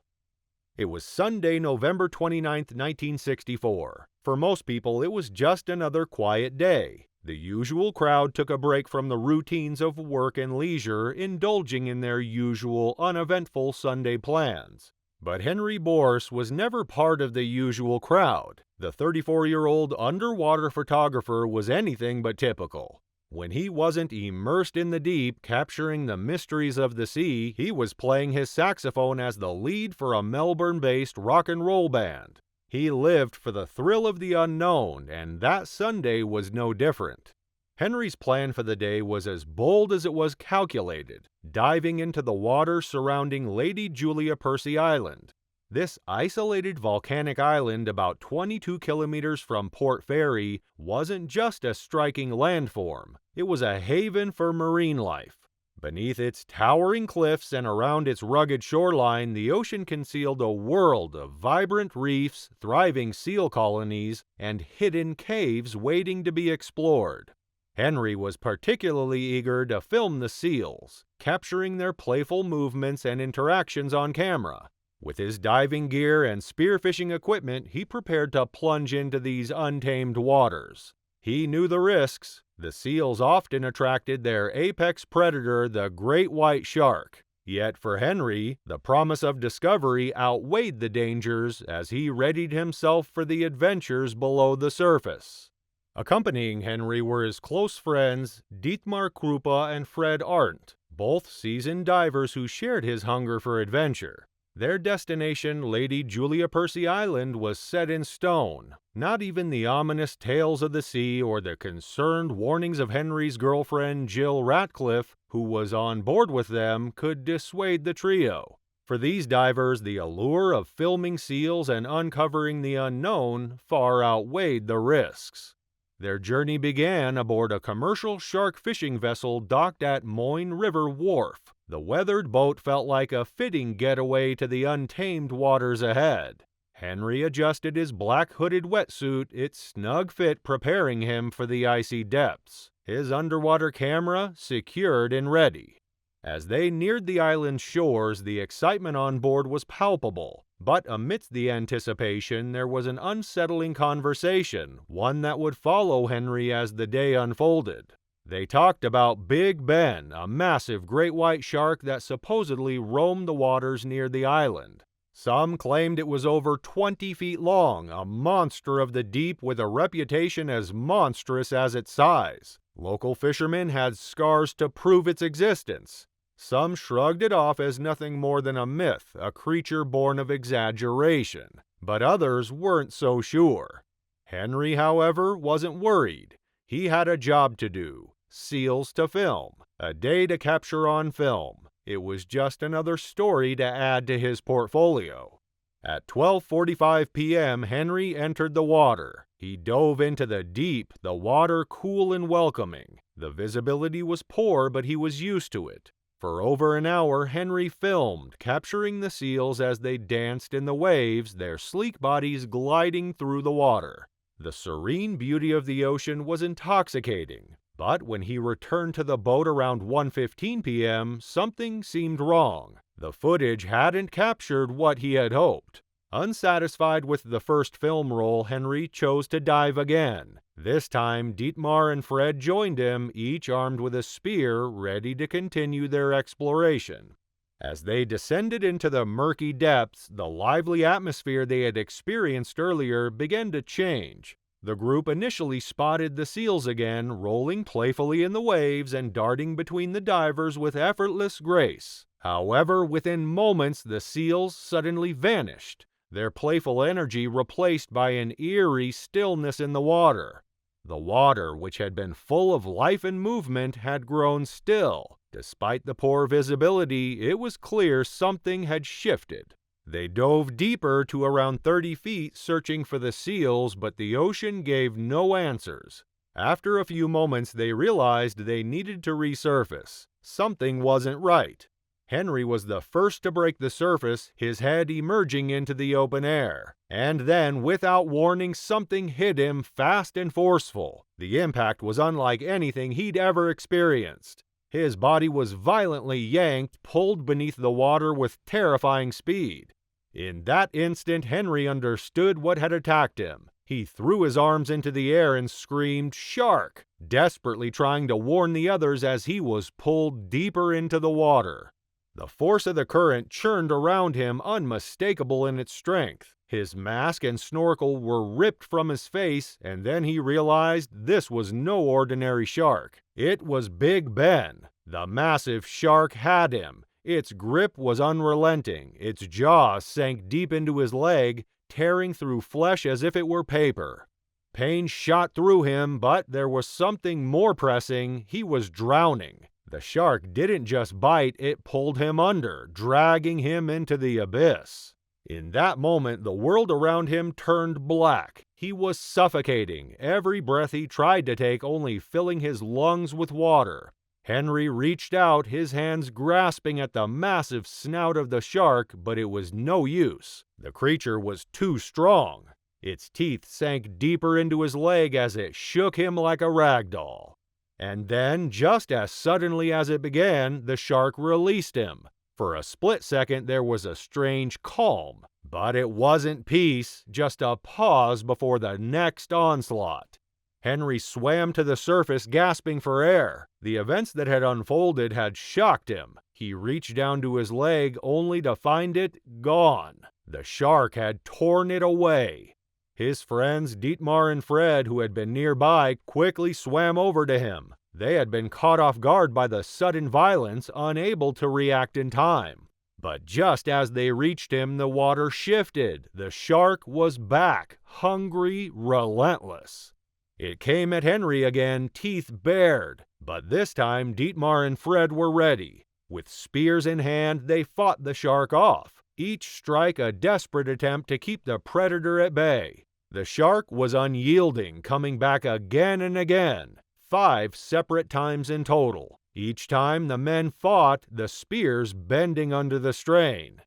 Speaker 1: It was Sunday, November 29, 1964. For most people, it was just another quiet day. The usual crowd took a break from the routines of work and leisure, indulging in their usual uneventful Sunday plans. But Henry Bors was never part of the usual crowd. The 34-year-old underwater photographer was anything but typical. When he wasn't immersed in the deep, capturing the mysteries of the sea, he was playing his saxophone as the lead for a Melbourne-based rock and roll band. He lived for the thrill of the unknown, and that Sunday was no different. Henry's plan for the day was as bold as it was calculated, diving into the water surrounding Lady Julia Percy Island. This isolated volcanic island about 22 kilometers from Port Fairy wasn't just a striking landform, it was a haven for marine life. Beneath its towering cliffs and around its rugged shoreline, the ocean concealed a world of vibrant reefs, thriving seal colonies, and hidden caves waiting to be explored. Henry was particularly eager to film the seals, capturing their playful movements and interactions on camera. With his diving gear and spearfishing equipment, he prepared to plunge into these untamed waters. He knew the risks. The seals often attracted their apex predator, the great white shark. Yet for Henry, the promise of discovery outweighed the dangers as he readied himself for the adventures below the surface. Accompanying Henry were his close friends Dietmar Krupa and Fred Arndt, both seasoned divers who shared his hunger for adventure. Their destination, Lady Julia Percy Island, was set in stone. Not even the ominous tales of the sea or the concerned warnings of Henry's girlfriend Jill Ratcliffe, who was on board with them, could dissuade the trio. For these divers, the allure of filming seals and uncovering the unknown far outweighed the risks. Their journey began aboard a commercial shark fishing vessel docked at Moyne River Wharf. The weathered boat felt like a fitting getaway to the untamed waters ahead. Henry adjusted his black hooded wetsuit, its snug fit preparing him for the icy depths, his underwater camera secured and ready. As they neared the island's shores, the excitement on board was palpable. But amidst the anticipation, there was an unsettling conversation, one that would follow Henry as the day unfolded. They talked about Big Ben, a massive great white shark that supposedly roamed the waters near the island. Some claimed it was over 20 feet long, a monster of the deep with a reputation as monstrous as its size. Local fishermen had scars to prove its existence. Some shrugged it off as nothing more than a myth, a creature born of exaggeration. But others weren't so sure. Henry, however, wasn't worried. He had a job to do. Seals to film. A day to capture on film. It was just another story to add to his portfolio. At 12:45 p.m., Henry entered the water. He dove into the deep, the water cool and welcoming. The visibility was poor, but he was used to it. For over an hour, Henry filmed, capturing the seals as they danced in the waves, their sleek bodies gliding through the water. The serene beauty of the ocean was intoxicating. But when he returned to the boat around 1:15 p.m., something seemed wrong. The footage hadn't captured what he had hoped. Unsatisfied with the first film roll, Henry chose to dive again. This time, Dietmar and Fred joined him, each armed with a spear, ready to continue their exploration. As they descended into the murky depths, the lively atmosphere they had experienced earlier began to change. The group initially spotted the seals again, rolling playfully in the waves and darting between the divers with effortless grace. However, within moments, the seals suddenly vanished, their playful energy replaced by an eerie stillness in the water. The water, which had been full of life and movement, had grown still. Despite the poor visibility, it was clear something had shifted. They dove deeper to around 30 feet, searching for the seals, but the ocean gave no answers. After a few moments, they realized they needed to resurface. Something wasn't right. Henry was the first to break the surface, his head emerging into the open air. And then, without warning, something hit him fast and forceful. The impact was unlike anything he'd ever experienced. His body was violently yanked, pulled beneath the water with terrifying speed. In that instant, Henry understood what had attacked him. He threw his arms into the air and screamed, "Shark!" desperately trying to warn the others as he was pulled deeper into the water. The force of the current churned around him, unmistakable in its strength. His mask and snorkel were ripped from his face, and then he realized this was no ordinary shark. It was Big Ben. The massive shark had him. Its grip was unrelenting. Its jaws sank deep into his leg, tearing through flesh as if it were paper. Pain shot through him, but there was something more pressing. He was drowning. The shark didn't just bite, it pulled him under, dragging him into the abyss. In that moment, the world around him turned black. He was suffocating, every breath he tried to take only filling his lungs with water. Henry reached out, his hands grasping at the massive snout of the shark, but it was no use. The creature was too strong. Its teeth sank deeper into his leg as it shook him like a rag doll. And then, just as suddenly as it began, the shark released him. For a split second, there was a strange calm, but it wasn't peace, just a pause before the next onslaught. Henry swam to the surface, gasping for air. The events that had unfolded had shocked him. He reached down to his leg, only to find it gone. The shark had torn it away. His friends, Dietmar and Fred, who had been nearby, quickly swam over to him. They had been caught off guard by the sudden violence, unable to react in time. But just as they reached him, the water shifted. The shark was back, hungry, relentless. It came at Henry again, teeth bared. But this time, Dietmar and Fred were ready. With spears in hand, they fought the shark off, each strike a desperate attempt to keep the predator at bay. The shark was unyielding, coming back again and again. 5 separate times in total. Each time the men fought, the spears bending under the strain.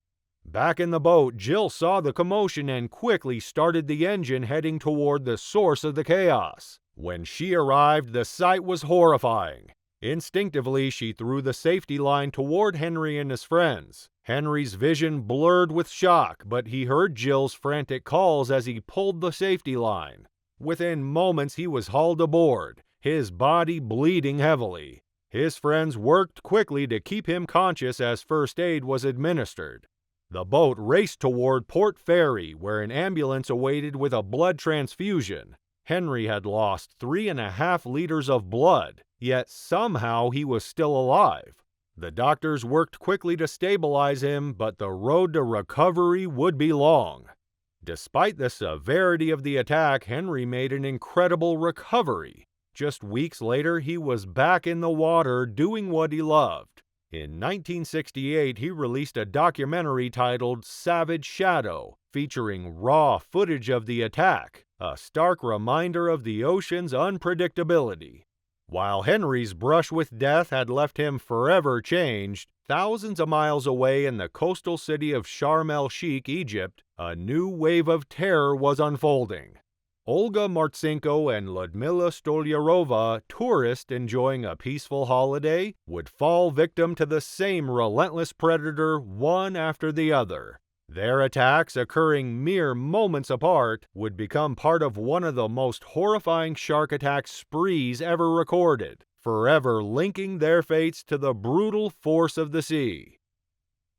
Speaker 1: Back in the boat, Jill saw the commotion and quickly started the engine, heading toward the source of the chaos. When she arrived, the sight was horrifying. Instinctively, she threw the safety line toward Henry and his friends. Henry's vision blurred with shock, but he heard Jill's frantic calls as he pulled the safety line. Within moments, he was hauled aboard, his body bleeding heavily. His friends worked quickly to keep him conscious as first aid was administered. The boat raced toward Port Fairy, where an ambulance awaited with a blood transfusion. Henry had lost 3.5 liters of blood, yet somehow he was still alive. The doctors worked quickly to stabilize him, but the road to recovery would be long. Despite the severity of the attack, Henry made an incredible recovery. Just weeks later, he was back in the water doing what he loved. In 1968, he released a documentary titled Savage Shadow, featuring raw footage of the attack, a stark reminder of the ocean's unpredictability. While Henry's brush with death had left him forever changed, thousands of miles away in the coastal city of Sharm el-Sheikh, Egypt, a new wave of terror was unfolding. Olga Martchenko and Ludmila Stolyarova, tourists enjoying a peaceful holiday, would fall victim to the same relentless predator one after the other. Their attacks, occurring mere moments apart, would become part of one of the most horrifying shark attack sprees ever recorded, forever linking their fates to the brutal force of the sea.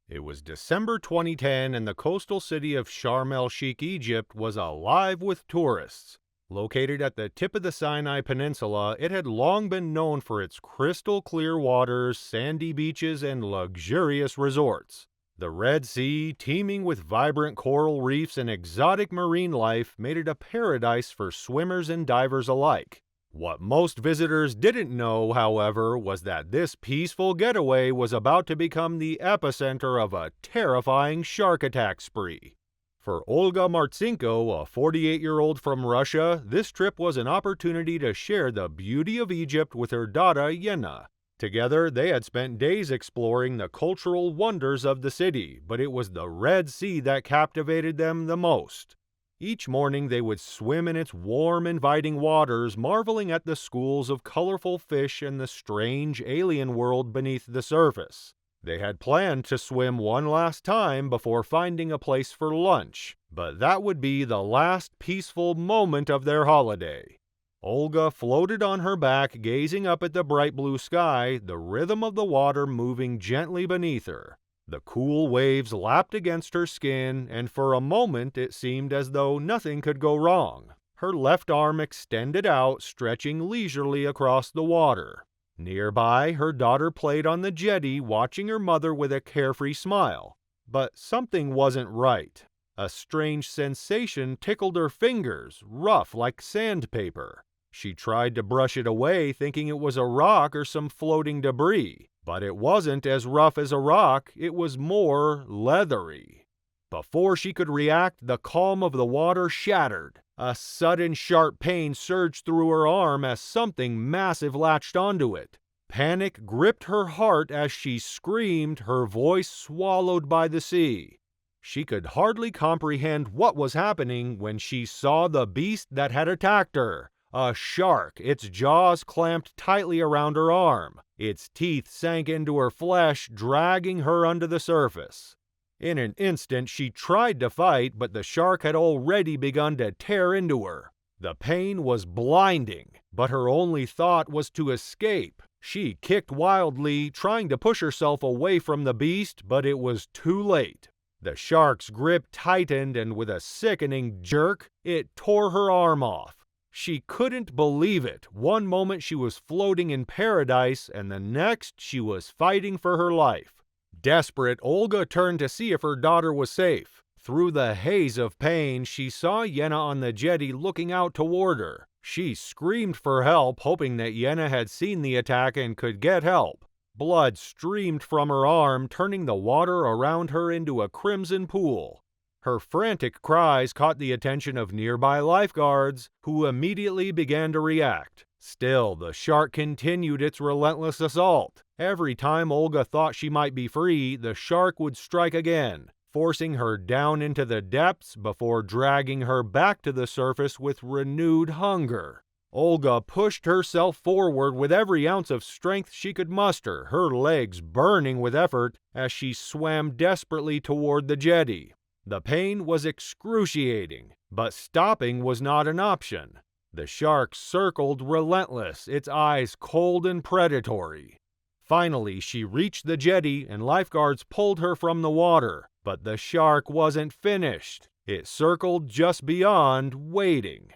Speaker 1: It was December 2010 and the coastal city of Sharm el-Sheikh, Egypt was alive with tourists. Located at the tip of the Sinai Peninsula, it had long been known for its crystal clear waters, sandy beaches, and luxurious resorts. The Red Sea, teeming with vibrant coral reefs and exotic marine life, made it a paradise for swimmers and divers alike. What most visitors didn't know, however, was that this peaceful getaway was about to become the epicenter of a terrifying shark attack spree. For Olga Martchenko, a 48-year-old from Russia, this trip was an opportunity to share the beauty of Egypt with her daughter Yena. Together, they had spent days exploring the cultural wonders of the city, but it was the Red Sea that captivated them the most. Each morning they would swim in its warm, inviting waters, marveling at the schools of colorful fish and the strange alien world beneath the surface. They had planned to swim one last time before finding a place for lunch, but that would be the last peaceful moment of their holiday. Olga floated on her back, gazing up at the bright blue sky, the rhythm of the water moving gently beneath her. The cool waves lapped against her skin, and for a moment it seemed as though nothing could go wrong. Her left arm extended out, stretching leisurely across the water. Nearby, her daughter played on the jetty, watching her mother with a carefree smile. But something wasn't right. A strange sensation tickled her fingers, rough like sandpaper. She tried to brush it away, thinking it was a rock or some floating debris. But it wasn't as rough as a rock, it was more leathery. Before she could react, the calm of the water shattered. A sudden sharp pain surged through her arm as something massive latched onto it. Panic gripped her heart as she screamed, her voice swallowed by the sea. She could hardly comprehend what was happening when she saw the beast that had attacked her. A shark, its jaws clamped tightly around her arm. Its teeth sank into her flesh, dragging her under the surface. In an instant, she tried to fight, but the shark had already begun to tear into her. The pain was blinding, but her only thought was to escape. She kicked wildly, trying to push herself away from the beast, but it was too late. The shark's grip tightened, and with a sickening jerk, it tore her arm off. She couldn't believe it. One moment she was floating in paradise, and the next she was fighting for her life. Desperate, Olga turned to see if her daughter was safe. Through the haze of pain, she saw Yenna on the jetty looking out toward her. She screamed for help, hoping that Yenna had seen the attack and could get help. Blood streamed from her arm, turning the water around her into a crimson pool. Her frantic cries caught the attention of nearby lifeguards, who immediately began to react. Still, the shark continued its relentless assault. Every time Olga thought she might be free, the shark would strike again, forcing her down into the depths before dragging her back to the surface with renewed hunger. Olga pushed herself forward with every ounce of strength she could muster, her legs burning with effort as she swam desperately toward the jetty. The pain was excruciating, but stopping was not an option. The shark circled relentless, its eyes cold and predatory. Finally, she reached the jetty and lifeguards pulled her from the water, but the shark wasn't finished. It circled just beyond, waiting.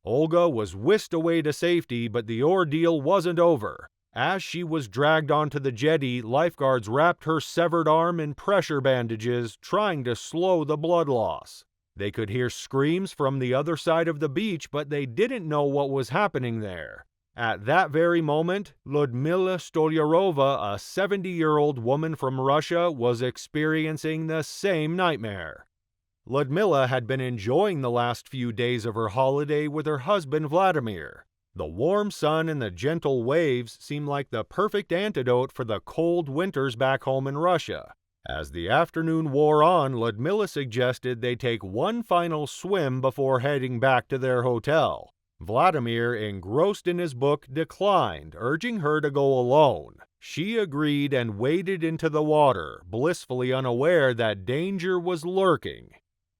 Speaker 1: Olga was whisked away to safety, but the ordeal wasn't over. As she was dragged onto the jetty, lifeguards wrapped her severed arm in pressure bandages, trying to slow the blood loss. They could hear screams from the other side of the beach, but they didn't know what was happening there. At that very moment, Ludmila Stolyarova, a 70-year-old woman from Russia, was experiencing the same nightmare. Ludmila had been enjoying the last few days of her holiday with her husband Vladimir. The warm sun and the gentle waves seemed like the perfect antidote for the cold winters back home in Russia. As the afternoon wore on, Ludmila suggested they take one final swim before heading back to their hotel. Vladimir, engrossed in his book, declined, urging her to go alone. She agreed and waded into the water, blissfully unaware that danger was lurking.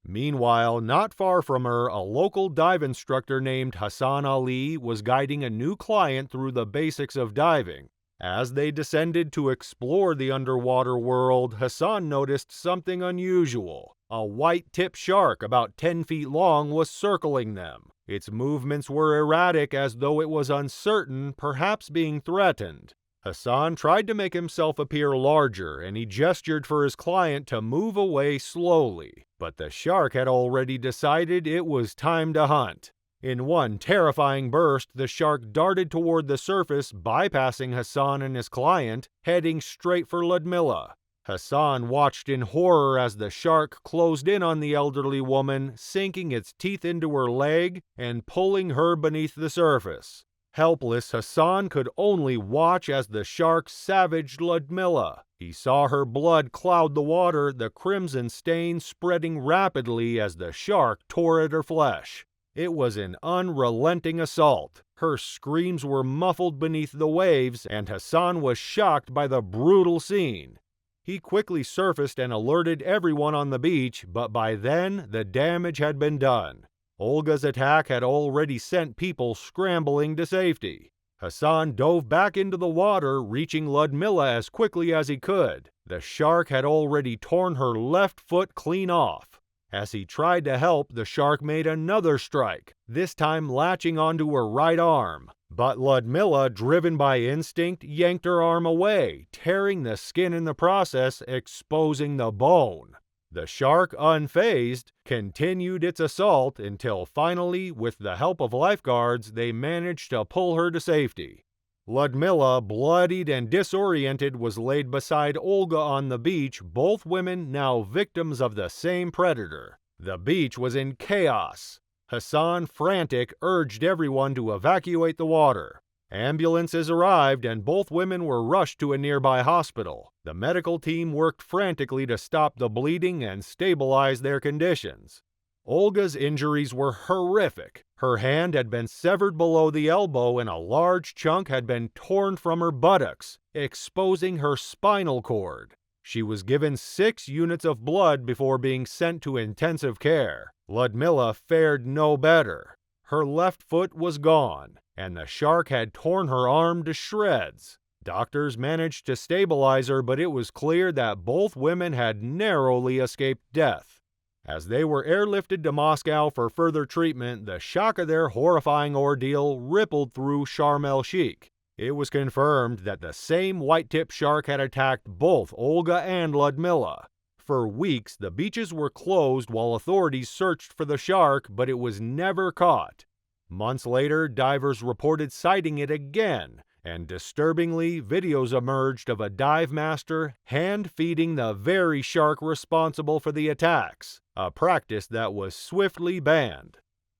Speaker 1: Meanwhile, not far from her, a local dive instructor named Hassan Ali was guiding a new client through the basics of diving. As they descended to explore the underwater world, Hassan noticed something unusual. A white-tipped shark about 10 feet long was circling them. Its movements were erratic, as though it was uncertain, perhaps being threatened. Hassan tried to make himself appear larger, and he gestured for his client to move away slowly. But the shark had already decided it was time to hunt. In one terrifying burst, the shark darted toward the surface, bypassing Hassan and his client, heading straight for Ludmila. Hassan watched in horror as the shark closed in on the elderly woman, sinking its teeth into her leg and pulling her beneath the surface. Helpless, Hassan could only watch as the shark savaged Ludmila. He saw her blood cloud the water, the crimson stain spreading rapidly as the shark tore at her flesh. It was an unrelenting assault. Her screams were muffled beneath the waves, and Hassan was shocked by the brutal scene. He quickly surfaced and alerted everyone on the beach, but by then the damage had been done. Olga's attack had already sent people scrambling to safety. Hassan dove back into the water, reaching Ludmila as quickly as he could. The shark had already torn her left foot clean off. As he tried to help, the shark made another strike, this time latching onto her right arm. But Ludmila, driven by instinct, yanked her arm away, tearing the skin in the process, exposing the bone. The shark, unfazed, continued its assault until finally, with the help of lifeguards, they managed to pull her to safety. Ludmilla, bloodied and disoriented, was laid beside Olga on the beach, both women now victims of the same predator. The beach was in chaos. Hassan, frantic, urged everyone to evacuate the water. Ambulances arrived and both women were rushed to a nearby hospital. The medical team worked frantically to stop the bleeding and stabilize their conditions. Olga's injuries were horrific. Her hand had been severed below the elbow and a large chunk had been torn from her buttocks, exposing her spinal cord. She was given 6 units of blood before being sent to intensive care. Ludmilla fared no better. Her left foot was gone, and the shark had torn her arm to shreds. Doctors managed to stabilize her, but it was clear that both women had narrowly escaped death. As they were airlifted to Moscow for further treatment, the shock of their horrifying ordeal rippled through Sharm el-Sheikh. It was confirmed that the same white-tip shark had attacked both Olga and Ludmilla. For weeks, the beaches were closed while authorities searched for the shark, but it was never caught. Months later, divers reported sighting it again, and disturbingly, videos emerged of a dive master hand-feeding the very shark responsible for the attacks, a practice that was swiftly banned.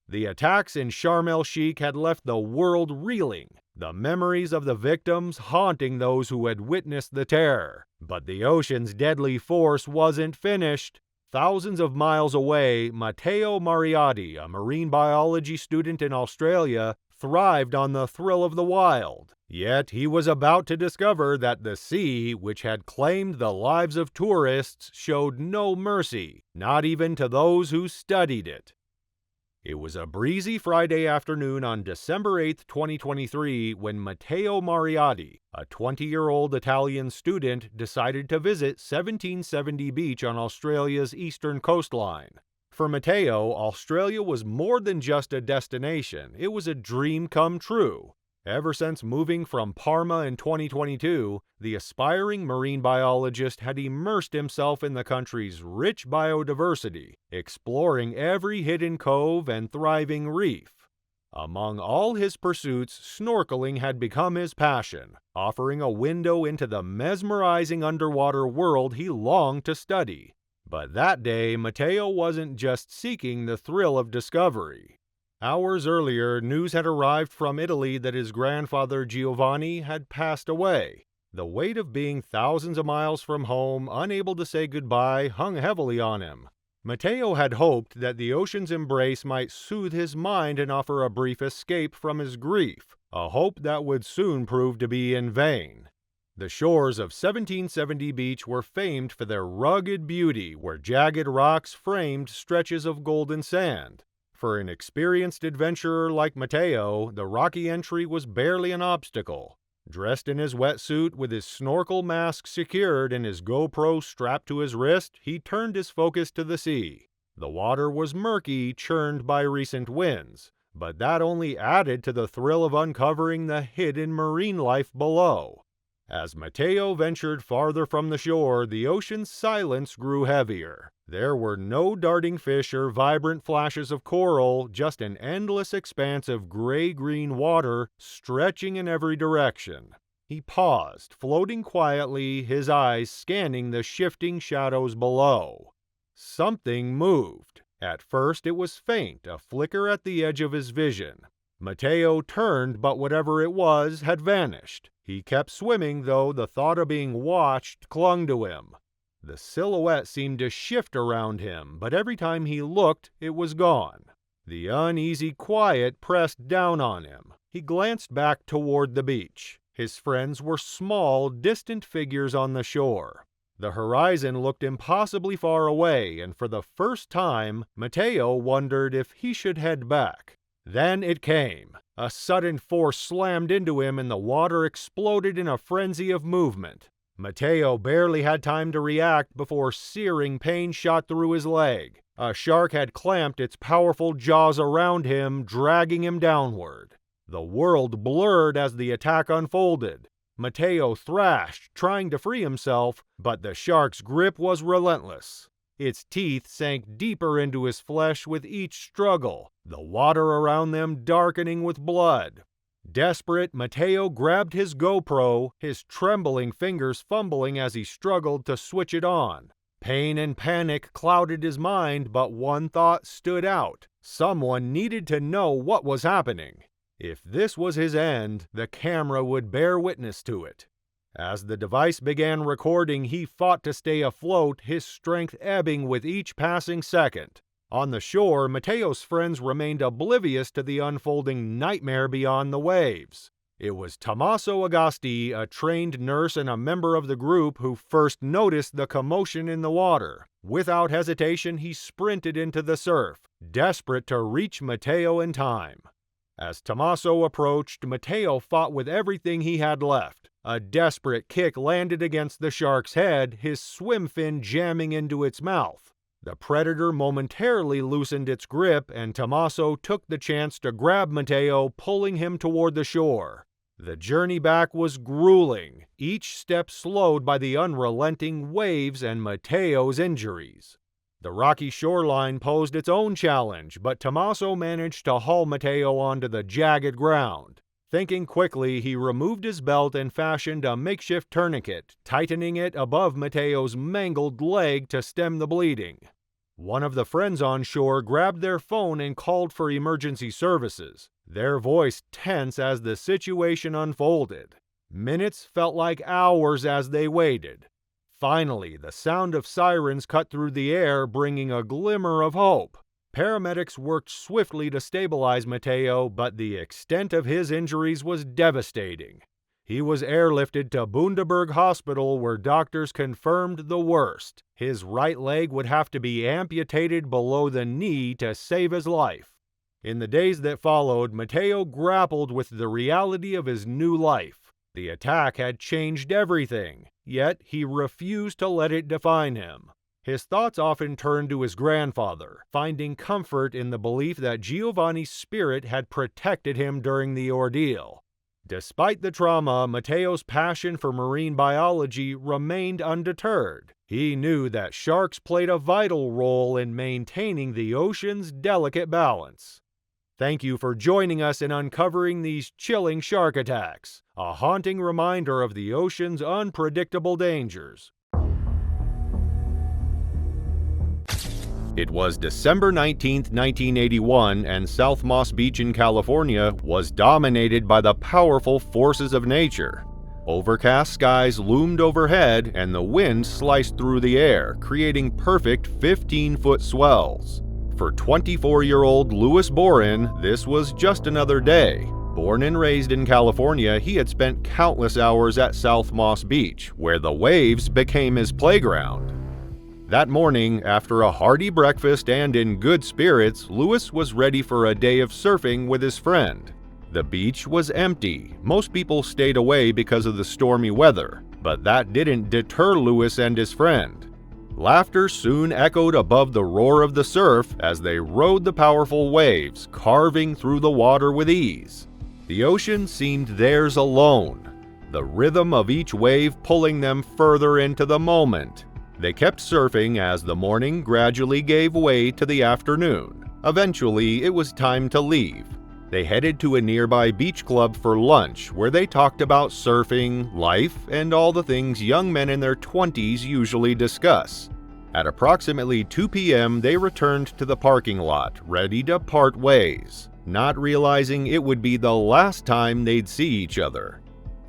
Speaker 1: The attacks in Sharm el-Sheikh had left the world reeling, the memories of the victims haunting those who had witnessed the terror. But the ocean's deadly force wasn't finished. Thousands of miles away, Matteo Mariotti, a marine biology student in Australia, thrived on the thrill of the wild. Yet he was about to discover that the sea, which had claimed the lives of tourists, showed no mercy, not even to those who studied it. It was a breezy Friday afternoon on December 8, 2023, when Matteo Mariotti, a 20-year-old Italian student, decided to visit 1770 Beach on Australia's eastern coastline. For Matteo, Australia was more than just a destination, it was a dream come true. Ever since moving from Parma in 2022, the aspiring marine biologist had immersed himself in the country's rich biodiversity, exploring every hidden cove and thriving reef. Among all his pursuits, snorkeling had become his passion, offering a window into the mesmerizing underwater world he longed to study. But that day, Matteo wasn't just seeking the thrill of discovery. Hours earlier, news had arrived from Italy that his grandfather Giovanni had passed away. The weight of being thousands of miles from home, unable to say goodbye, hung heavily on him. Matteo had hoped that the ocean's embrace might soothe his mind and offer a brief escape from his grief, a hope that would soon prove to be in vain. The shores of 1770 Beach were famed for their rugged beauty, where jagged rocks framed stretches of golden sand. For an experienced adventurer like Matteo, the rocky entry was barely an obstacle. Dressed in his wetsuit, with his snorkel mask secured and his GoPro strapped to his wrist, he turned his focus to the sea. The water was murky, churned by recent winds, but that only added to the thrill of uncovering the hidden marine life below. As Matteo ventured farther from the shore, the ocean's silence grew heavier. There were no darting fish or vibrant flashes of coral, just an endless expanse of gray-green water stretching in every direction. He paused, floating quietly, his eyes scanning the shifting shadows below. Something moved. At first it was faint, a flicker at the edge of his vision. Matteo turned, but whatever it was had vanished. He kept swimming, though the thought of being watched clung to him. The silhouette seemed to shift around him, but every time he looked, it was gone. The uneasy quiet pressed down on him. He glanced back toward the beach. His friends were small, distant figures on the shore. The horizon looked impossibly far away, and for the first time, Matteo wondered if he should head back. Then it came. A sudden force slammed into him and the water exploded in a frenzy of movement. Matteo barely had time to react before searing pain shot through his leg. A shark had clamped its powerful jaws around him, dragging him downward. The world blurred as the attack unfolded. Matteo thrashed, trying to free himself, but the shark's grip was relentless. Its teeth sank deeper into his flesh with each struggle, the water around them darkening with blood. Desperate, Mateo grabbed his GoPro, his trembling fingers fumbling as he struggled to switch it on. Pain and panic clouded his mind, but one thought stood out. Someone needed to know what was happening. If this was his end, the camera would bear witness to it. As the device began recording, he fought to stay afloat, his strength ebbing with each passing second. On the shore, Mateo's friends remained oblivious to the unfolding nightmare beyond the waves. It was Tommaso Agasti, a trained nurse and a member of the group, who first noticed the commotion in the water. Without hesitation, he sprinted into the surf, desperate to reach Mateo in time. As Tommaso approached, Mateo fought with everything he had left. A desperate kick landed against the shark's head, his swim fin jamming into its mouth. The predator momentarily loosened its grip, and Tommaso took the chance to grab Mateo, pulling him toward the shore. The journey back was grueling, each step slowed by the unrelenting waves and Mateo's injuries. The rocky shoreline posed its own challenge, but Tommaso managed to haul Mateo onto the jagged ground. Thinking quickly, he removed his belt and fashioned a makeshift tourniquet, tightening it above Mateo's mangled leg to stem the bleeding. One of the friends on shore grabbed their phone and called for emergency services, their voice tense as the situation unfolded. Minutes felt like hours as they waited. Finally, the sound of sirens cut through the air, bringing a glimmer of hope. Paramedics worked swiftly to stabilize Mateo, but the extent of his injuries was devastating. He was airlifted to Bundaberg Hospital, where doctors confirmed the worst. His right leg would have to be amputated below the knee to save his life. In the days that followed, Mateo grappled with the reality of his new life. The attack had changed everything, yet he refused to let it define him. His thoughts often turned to his grandfather, finding comfort in the belief that Giovanni's spirit had protected him during the ordeal. Despite the trauma, Mateo's passion for marine biology remained undeterred. He knew that sharks played a vital role in maintaining the ocean's delicate balance. Thank you for joining us in uncovering these chilling shark attacks, a haunting reminder of the ocean's unpredictable dangers. It was December 19, 1981, and South Moss Beach in California was dominated by the powerful forces of nature. Overcast skies loomed overhead, and the wind sliced through the air, creating perfect 15-foot swells. For 24-year-old Louis Borin, this was just another day. Born and raised in California, he had spent countless hours at South Moss Beach, where the waves became his playground. That morning, after a hearty breakfast and in good spirits, Louis was ready for a day of surfing with his friend. The beach was empty. Most people stayed away because of the stormy weather, but that didn't deter Louis and his friend. Laughter soon echoed above the roar of the surf as they rode the powerful waves, carving through the water with ease. The ocean seemed theirs alone, the rhythm of each wave pulling them further into the moment. They kept surfing as the morning gradually gave way to the afternoon. Eventually, it was time to leave. They headed to a nearby beach club for lunch, where they talked about surfing, life, and all the things young men in their 20s usually discuss. At approximately 2 p.m., they returned to the parking lot, ready to part ways, not realizing it would be the last time they'd see each other.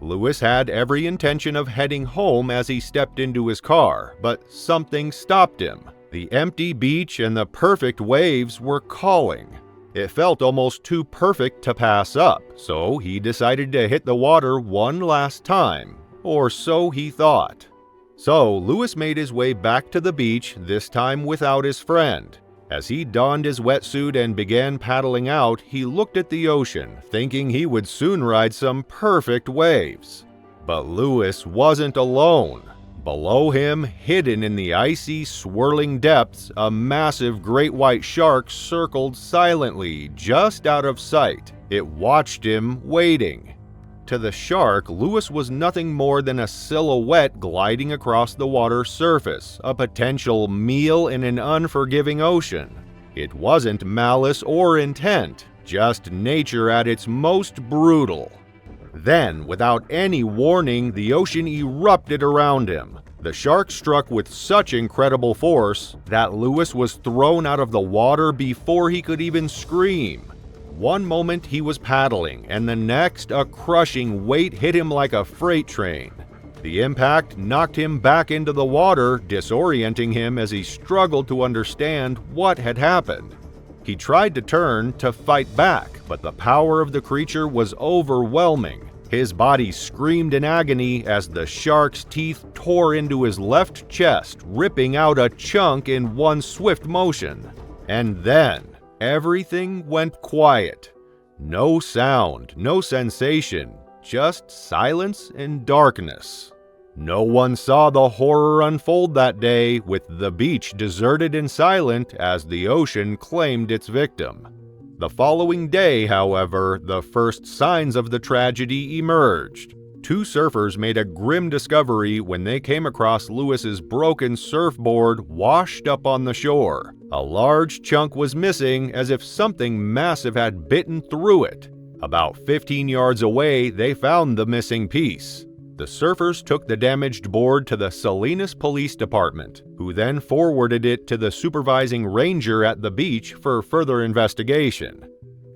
Speaker 1: Louis had every intention of heading home as he stepped into his car, but something stopped him. The empty beach and the perfect waves were calling. It felt almost too perfect to pass up, so he decided to hit the water one last time, or so he thought. So Louis made his way back to the beach, this time without his friend. As he donned his wetsuit and began paddling out, he looked at the ocean, thinking he would soon ride some perfect waves. But Louis wasn't alone. Below him, hidden in the icy, swirling depths, a massive great white shark circled silently, just out of sight. It watched him, waiting. To the shark, Louis was nothing more than a silhouette gliding across the water's surface, a potential meal in an unforgiving ocean. It wasn't malice or intent. Just nature at its most brutal. Then, without any warning, the ocean erupted around him. The shark struck with such incredible force that Lewis was thrown out of the water before he could even scream. One moment he was paddling, and the next a crushing weight hit him like a freight train. The impact knocked him back into the water, disorienting him as he struggled to understand what had happened. He tried to turn to fight back, but the power of the creature was overwhelming. His body screamed in agony as the shark's teeth tore into his left chest, ripping out a chunk in one swift motion. And then, everything went quiet. No sound, no sensation, just silence and darkness. No one saw the horror unfold that day, with the beach deserted and silent as the ocean claimed its victim. The following day, however, the first signs of the tragedy emerged. Two surfers made a grim discovery when they came across Lewis's broken surfboard washed up on the shore. A large chunk was missing, as if something massive had bitten through it. About 15 yards away, they found the missing piece. The surfers took the damaged board to the Salinas Police Department, who then forwarded it to the supervising ranger at the beach for further investigation.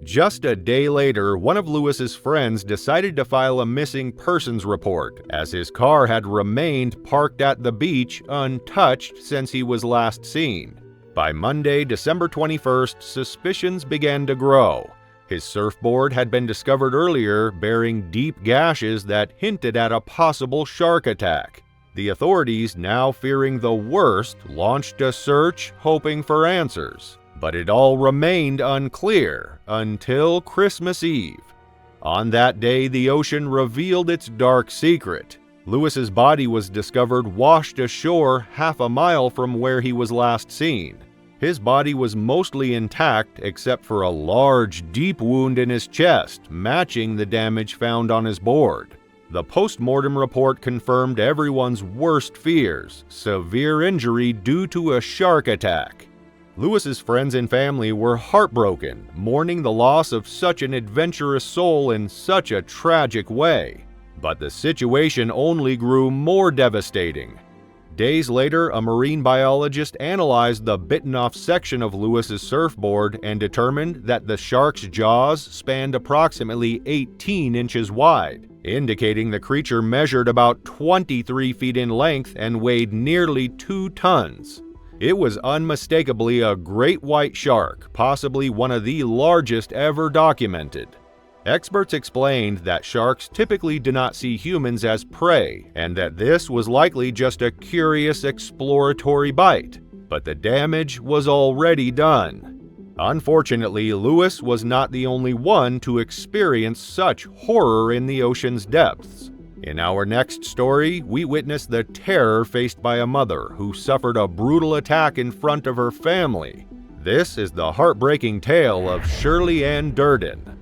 Speaker 1: Just a day later, one of Lewis's friends decided to file a missing persons report, as his car had remained parked at the beach untouched since he was last seen. By Monday, December 21st, suspicions began to grow. His surfboard had been discovered earlier, bearing deep gashes that hinted at a possible shark attack. The authorities, now fearing the worst, launched a search, hoping for answers. But it all remained unclear until Christmas Eve. On that day, the ocean revealed its dark secret. Lewis's body was discovered washed ashore half a mile from where he was last seen. His body was mostly intact except for a large, deep wound in his chest, matching the damage found on his board. The post-mortem report confirmed everyone's worst fears: severe injury due to a shark attack. Lewis's friends and family were heartbroken, mourning the loss of such an adventurous soul in such a tragic way. But the situation only grew more devastating. Days later, a marine biologist analyzed the bitten-off section of Lewis's surfboard and determined that the shark's jaws spanned approximately 18 inches wide, indicating the creature measured about 23 feet in length and weighed nearly 2 tons. It was unmistakably a great white shark, possibly one of the largest ever documented. Experts explained that sharks typically do not see humans as prey, and that this was likely just a curious exploratory bite. But the damage was already done. Unfortunately, Lewis was not the only one to experience such horror in the ocean's depths. In our next story, we witness the terror faced by a mother who suffered a brutal attack in front of her family. This is the heartbreaking tale of Shirley Ann Durden.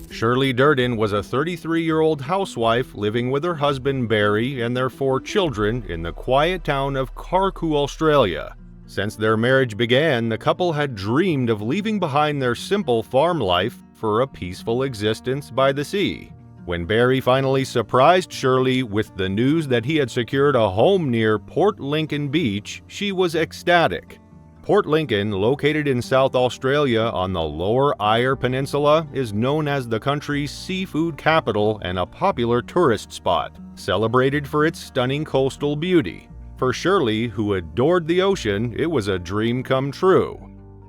Speaker 1: Shirley Durden was a 33-year-old housewife living with her husband Barry and their 4 children in the quiet town of Carcou, Australia. Since their marriage began, the couple had dreamed of leaving behind their simple farm life for a peaceful existence by the sea. When Barry finally surprised Shirley with the news that he had secured a home near Port Lincoln Beach, she was ecstatic. Port Lincoln, located in South Australia on the Lower Eyre Peninsula, is known as the country's seafood capital and a popular tourist spot, celebrated for its stunning coastal beauty. For Shirley, who adored the ocean, it was a dream come true.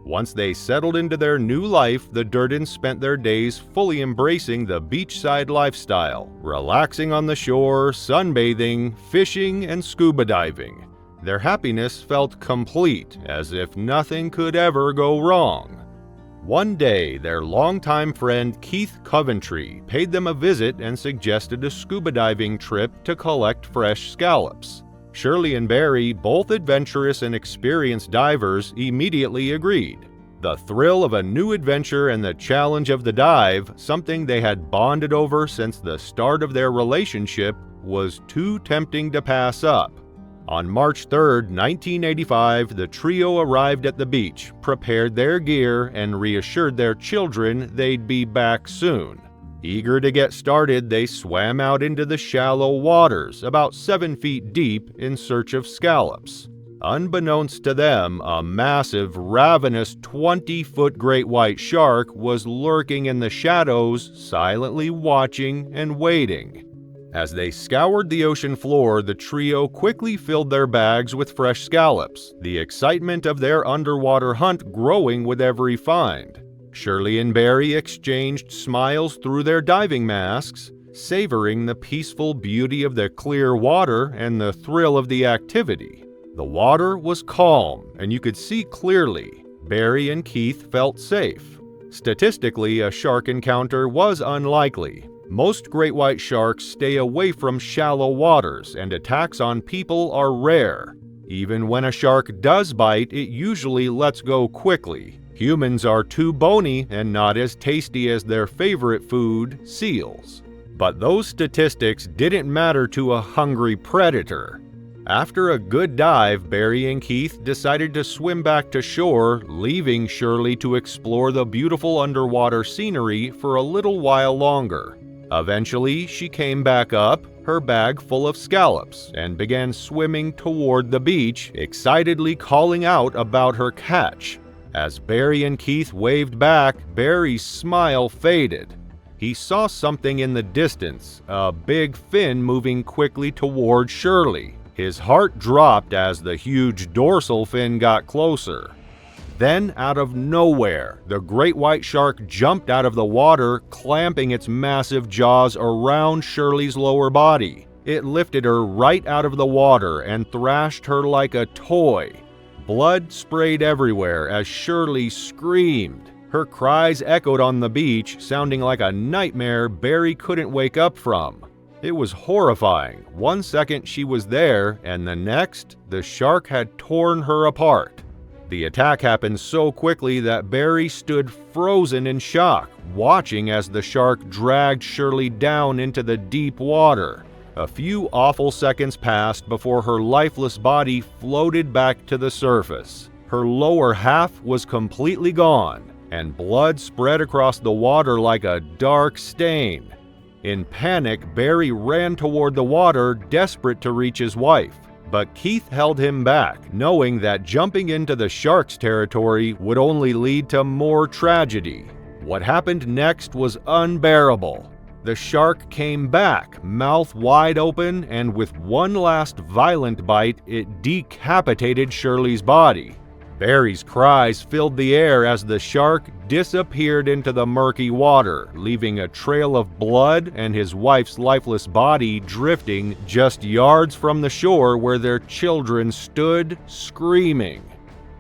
Speaker 1: Once they settled into their new life, the Durdens spent their days fully embracing the beachside lifestyle, relaxing on the shore, sunbathing, fishing, and scuba diving. Their happiness felt complete, as if nothing could ever go wrong. One day, their longtime friend Keith Coventry paid them a visit and suggested a scuba diving trip to collect fresh scallops. Shirley and Barry, both adventurous and experienced divers, immediately agreed. The thrill of a new adventure and the challenge of the dive, something they had bonded over since the start of their relationship, was too tempting to pass up. On March 3, 1985, the trio arrived at the beach, prepared their gear, and reassured their children they'd be back soon. Eager to get started, they swam out into the shallow waters, about 7 feet deep, in search of scallops. Unbeknownst to them, a massive, ravenous 20-foot great white shark was lurking in the shadows, silently watching and waiting. As they scoured the ocean floor, the trio quickly filled their bags with fresh scallops, the excitement of their underwater hunt growing with every find. Shirley and Barry exchanged smiles through their diving masks, savoring the peaceful beauty of the clear water and the thrill of the activity. The water was calm, and you could see clearly. Barry and Keith felt safe. Statistically, a shark encounter was unlikely. Most great white sharks stay away from shallow waters, and attacks on people are rare. Even when a shark does bite, it usually lets go quickly. Humans are too bony and not as tasty as their favorite food, seals. But those statistics didn't matter to a hungry predator. After a good dive, Barry and Keith decided to swim back to shore, leaving Shirley to explore the beautiful underwater scenery for a little while longer. Eventually, she came back up, her bag full of scallops, and began swimming toward the beach, excitedly calling out about her catch. As Barry and Keith waved back, Barry's smile faded. He saw something in the distance, a big fin moving quickly toward Shirley. His heart dropped as the huge dorsal fin got closer. Then, out of nowhere, the great white shark jumped out of the water, clamping its massive jaws around Shirley's lower body. It lifted her right out of the water and thrashed her like a toy. Blood sprayed everywhere as Shirley screamed. Her cries echoed on the beach, sounding like a nightmare Barry couldn't wake up from. It was horrifying. 1 second she was there, and the next, the shark had torn her apart. The attack happened so quickly that Barry stood frozen in shock, watching as the shark dragged Shirley down into the deep water. A few awful seconds passed before her lifeless body floated back to the surface. Her lower half was completely gone, and blood spread across the water like a dark stain. In panic, Barry ran toward the water, desperate to reach his wife. But Keith held him back, knowing that jumping into the shark's territory would only lead to more tragedy. What happened next was unbearable. The shark came back, mouth wide open, and with one last violent bite, it decapitated Shirley's body. Barry's cries filled the air as the shark disappeared into the murky water, leaving a trail of blood and his wife's lifeless body drifting just yards from the shore where their children stood screaming.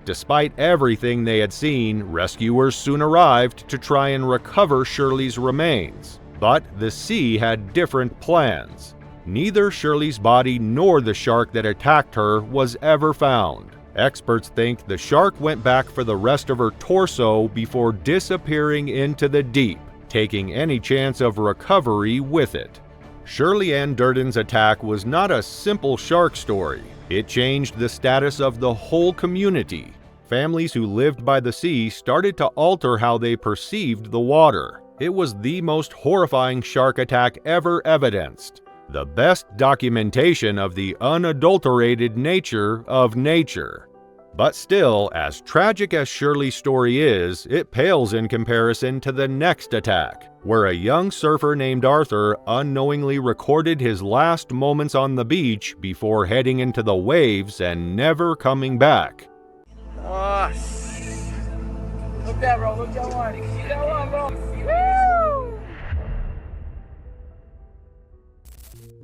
Speaker 1: Despite everything they had seen, rescuers soon arrived to try and recover Shirley's remains. But the sea had different plans. Neither Shirley's body nor the shark that attacked her was ever found. Experts think the shark went back for the rest of her torso before disappearing into the deep, taking any chance of recovery with it. Shirley Ann Durden's attack was not a simple shark story. It changed the status of the whole community. Families who lived by the sea started to alter how they perceived the water. It was the most horrifying shark attack ever evidenced. The best documentation of the unadulterated nature of nature. But still, as tragic as Shirley's story is, it pales in comparison to the next attack, where a young surfer named Arthur unknowingly recorded his last moments on the beach before heading into the waves and never coming back.
Speaker 2: Look that, bro. Look that one. See that one, bro. Woo!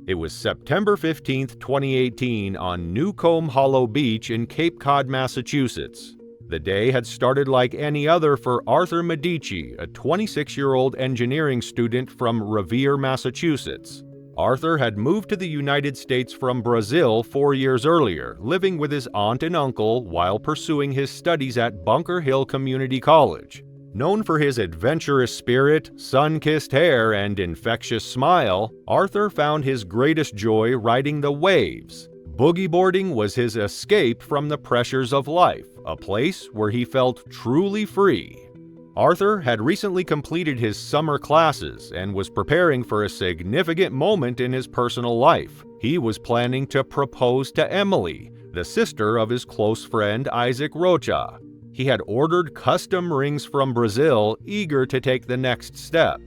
Speaker 1: It was September 15, 2018, on Newcomb Hollow Beach in Cape Cod, Massachusetts. The day had started like any other for Arthur Medici, a 26-year-old engineering student from Revere, Massachusetts. Arthur had moved to the United States from Brazil 4 years earlier, living with his aunt and uncle while pursuing his studies at Bunker Hill Community College. Known for his adventurous spirit, sun-kissed hair, and infectious smile, Arthur found his greatest joy riding the waves. Boogie boarding was his escape from the pressures of life, a place where he felt truly free. Arthur had recently completed his summer classes and was preparing for a significant moment in his personal life. He was planning to propose to Emily, the sister of his close friend Isaac Rocha. He had ordered custom rings from Brazil, eager to take the next step.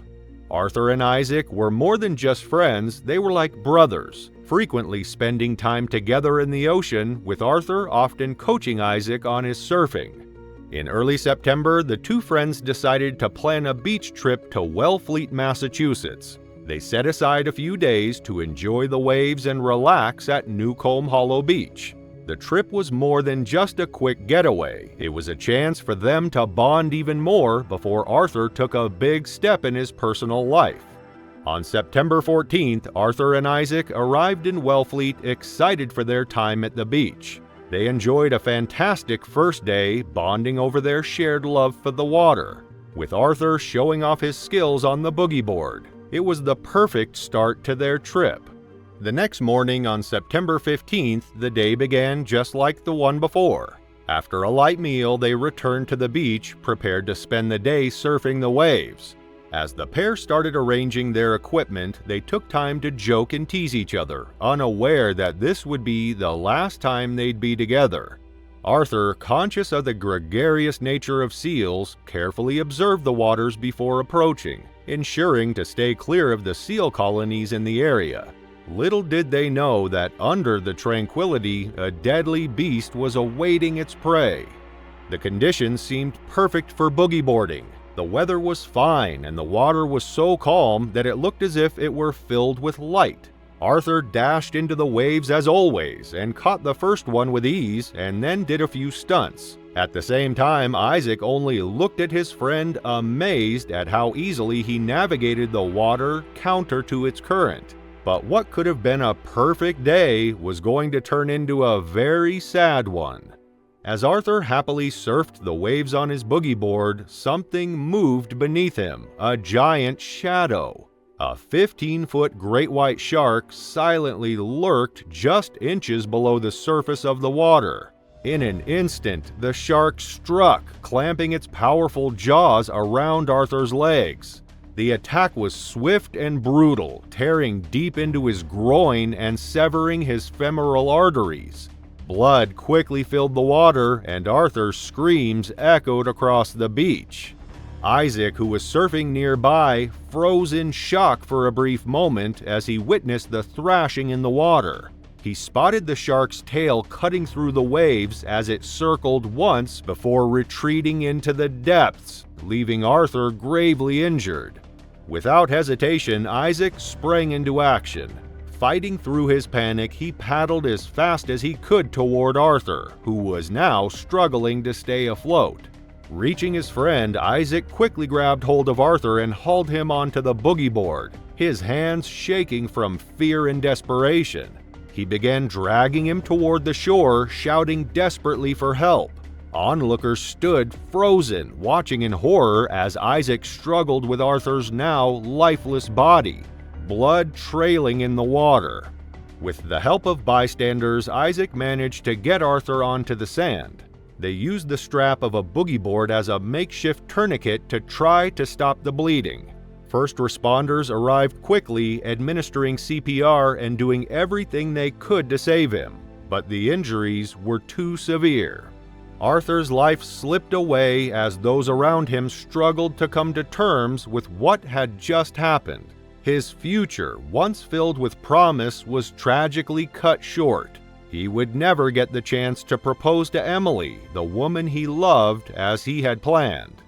Speaker 1: Arthur and Isaac were more than just friends, they were like brothers, frequently spending time together in the ocean, with Arthur often coaching Isaac on his surfing. In early September, the two friends decided to plan a beach trip to Wellfleet, Massachusetts. They set aside a few days to enjoy the waves and relax at Newcomb Hollow Beach. The trip was more than just a quick getaway. It was a chance for them to bond even more before Arthur took a big step in his personal life. On September 14th, Arthur and Isaac arrived in Wellfleet, excited for their time at the beach. They enjoyed a fantastic first day, bonding over their shared love for the water, with Arthur showing off his skills on the boogie board. It was the perfect start to their trip. The next morning on September 15th, the day began just like the one before. After a light meal, they returned to the beach, prepared to spend the day surfing the waves. As the pair started arranging their equipment, they took time to joke and tease each other, unaware that this would be the last time they'd be together. Arthur, conscious of the gregarious nature of seals, carefully observed the waters before approaching, ensuring to stay clear of the seal colonies in the area. Little did they know that under the tranquility, a deadly beast was awaiting its prey. The conditions seemed perfect for boogie boarding. The weather was fine and the water was so calm that it looked as if it were filled with light. Arthur dashed into the waves as always and caught the first one with ease and then did a few stunts. At the same time, Isaac only looked at his friend, amazed at how easily he navigated the water counter to its current. But what could have been a perfect day was going to turn into a very sad one. As Arthur happily surfed the waves on his boogie board, something moved beneath him, a giant shadow. A 15-foot great white shark silently lurked just inches below the surface of the water. In an instant, the shark struck, clamping its powerful jaws around Arthur's legs. The attack was swift and brutal, tearing deep into his groin and severing his femoral arteries. Blood quickly filled the water, and Arthur's screams echoed across the beach. Isaac, who was surfing nearby, froze in shock for a brief moment as he witnessed the thrashing in the water. He spotted the shark's tail cutting through the waves as it circled once before retreating into the depths, leaving Arthur gravely injured. Without hesitation, Isaac sprang into action. Fighting through his panic, he paddled as fast as he could toward Arthur, who was now struggling to stay afloat. Reaching his friend, Isaac quickly grabbed hold of Arthur and hauled him onto the boogie board, his hands shaking from fear and desperation. He began dragging him toward the shore, shouting desperately for help. Onlookers stood frozen, watching in horror as Isaac struggled with Arthur's now lifeless body, blood trailing in the water. With the help of bystanders, Isaac managed to get Arthur onto the sand. They used the strap of a boogie board as a makeshift tourniquet to try to stop the bleeding. First responders arrived quickly, administering CPR and doing everything they could to save him, but the injuries were too severe. Arthur's life slipped away as those around him struggled to come to terms with what had just happened. His future, once filled with promise, was tragically cut short. He would never get the chance to propose to Emily, the woman he loved, as he had planned.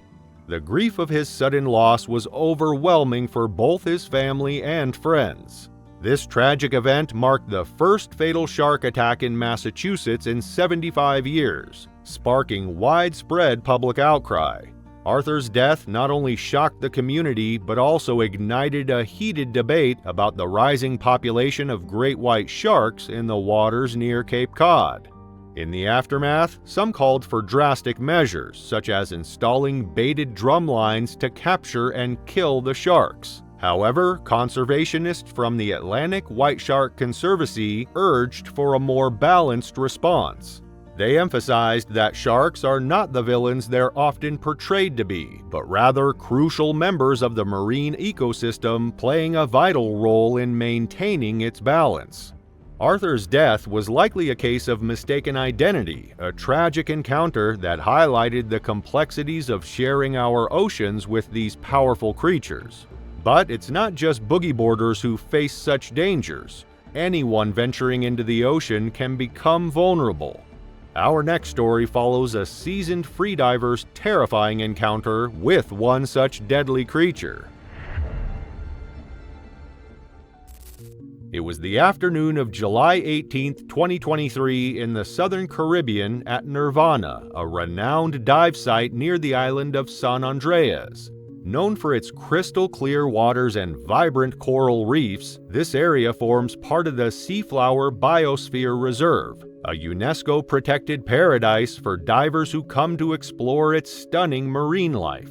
Speaker 1: The grief of his sudden loss was overwhelming for both his family and friends. This tragic event marked the first fatal shark attack in Massachusetts in 75 years, sparking widespread public outcry. Arthur's death not only shocked the community but also ignited a heated debate about the rising population of great white sharks in the waters near Cape Cod. In the aftermath, some called for drastic measures, such as installing baited drum lines to capture and kill the sharks. However, conservationists from the Atlantic White Shark Conservancy urged for a more balanced response. They emphasized that sharks are not the villains they're often portrayed to be, but rather crucial members of the marine ecosystem playing a vital role in maintaining its balance. Arthur's death was likely a case of mistaken identity, a tragic encounter that highlighted the complexities of sharing our oceans with these powerful creatures. But it's not just boogie boarders who face such dangers. Anyone venturing into the ocean can become vulnerable. Our next story follows a seasoned freediver's terrifying encounter with one such deadly creature. It was the afternoon of July 18, 2023 in the Southern Caribbean at Nirvana, a renowned dive site near the island of San Andreas. Known for its crystal-clear waters and vibrant coral reefs, this area forms part of the Seaflower Biosphere Reserve, a UNESCO-protected paradise for divers who come to explore its stunning marine life.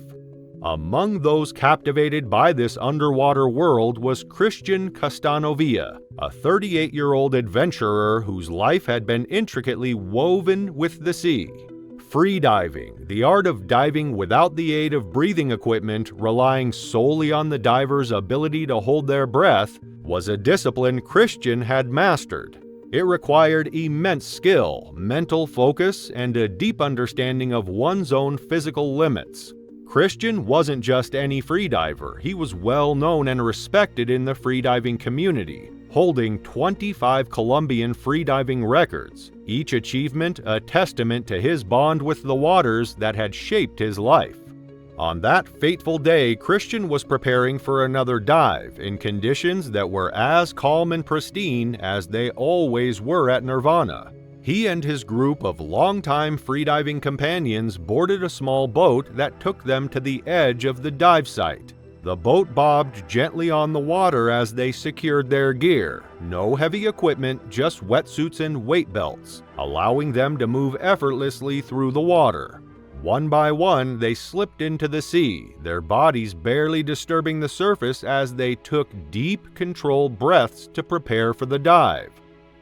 Speaker 1: Among those captivated by this underwater world was Christian Castanovia, a 38-year-old adventurer whose life had been intricately woven with the sea. Freediving, the art of diving without the aid of breathing equipment, relying solely on the diver's ability to hold their breath, was a discipline Christian had mastered. It required immense skill, mental focus, and a deep understanding of one's own physical limits. Christian wasn't just any freediver, he was well known and respected in the freediving community, holding 25 Colombian freediving records, each achievement a testament to his bond with the waters that had shaped his life. On that fateful day, Christian was preparing for another dive in conditions that were as calm and pristine as they always were at Nirvana. He and his group of longtime freediving companions boarded a small boat that took them to the edge of the dive site. The boat bobbed gently on the water as they secured their gear. No heavy equipment, just wetsuits and weight belts, allowing them to move effortlessly through the water. One by one, they slipped into the sea, their bodies barely disturbing the surface as they took deep, controlled breaths to prepare for the dive.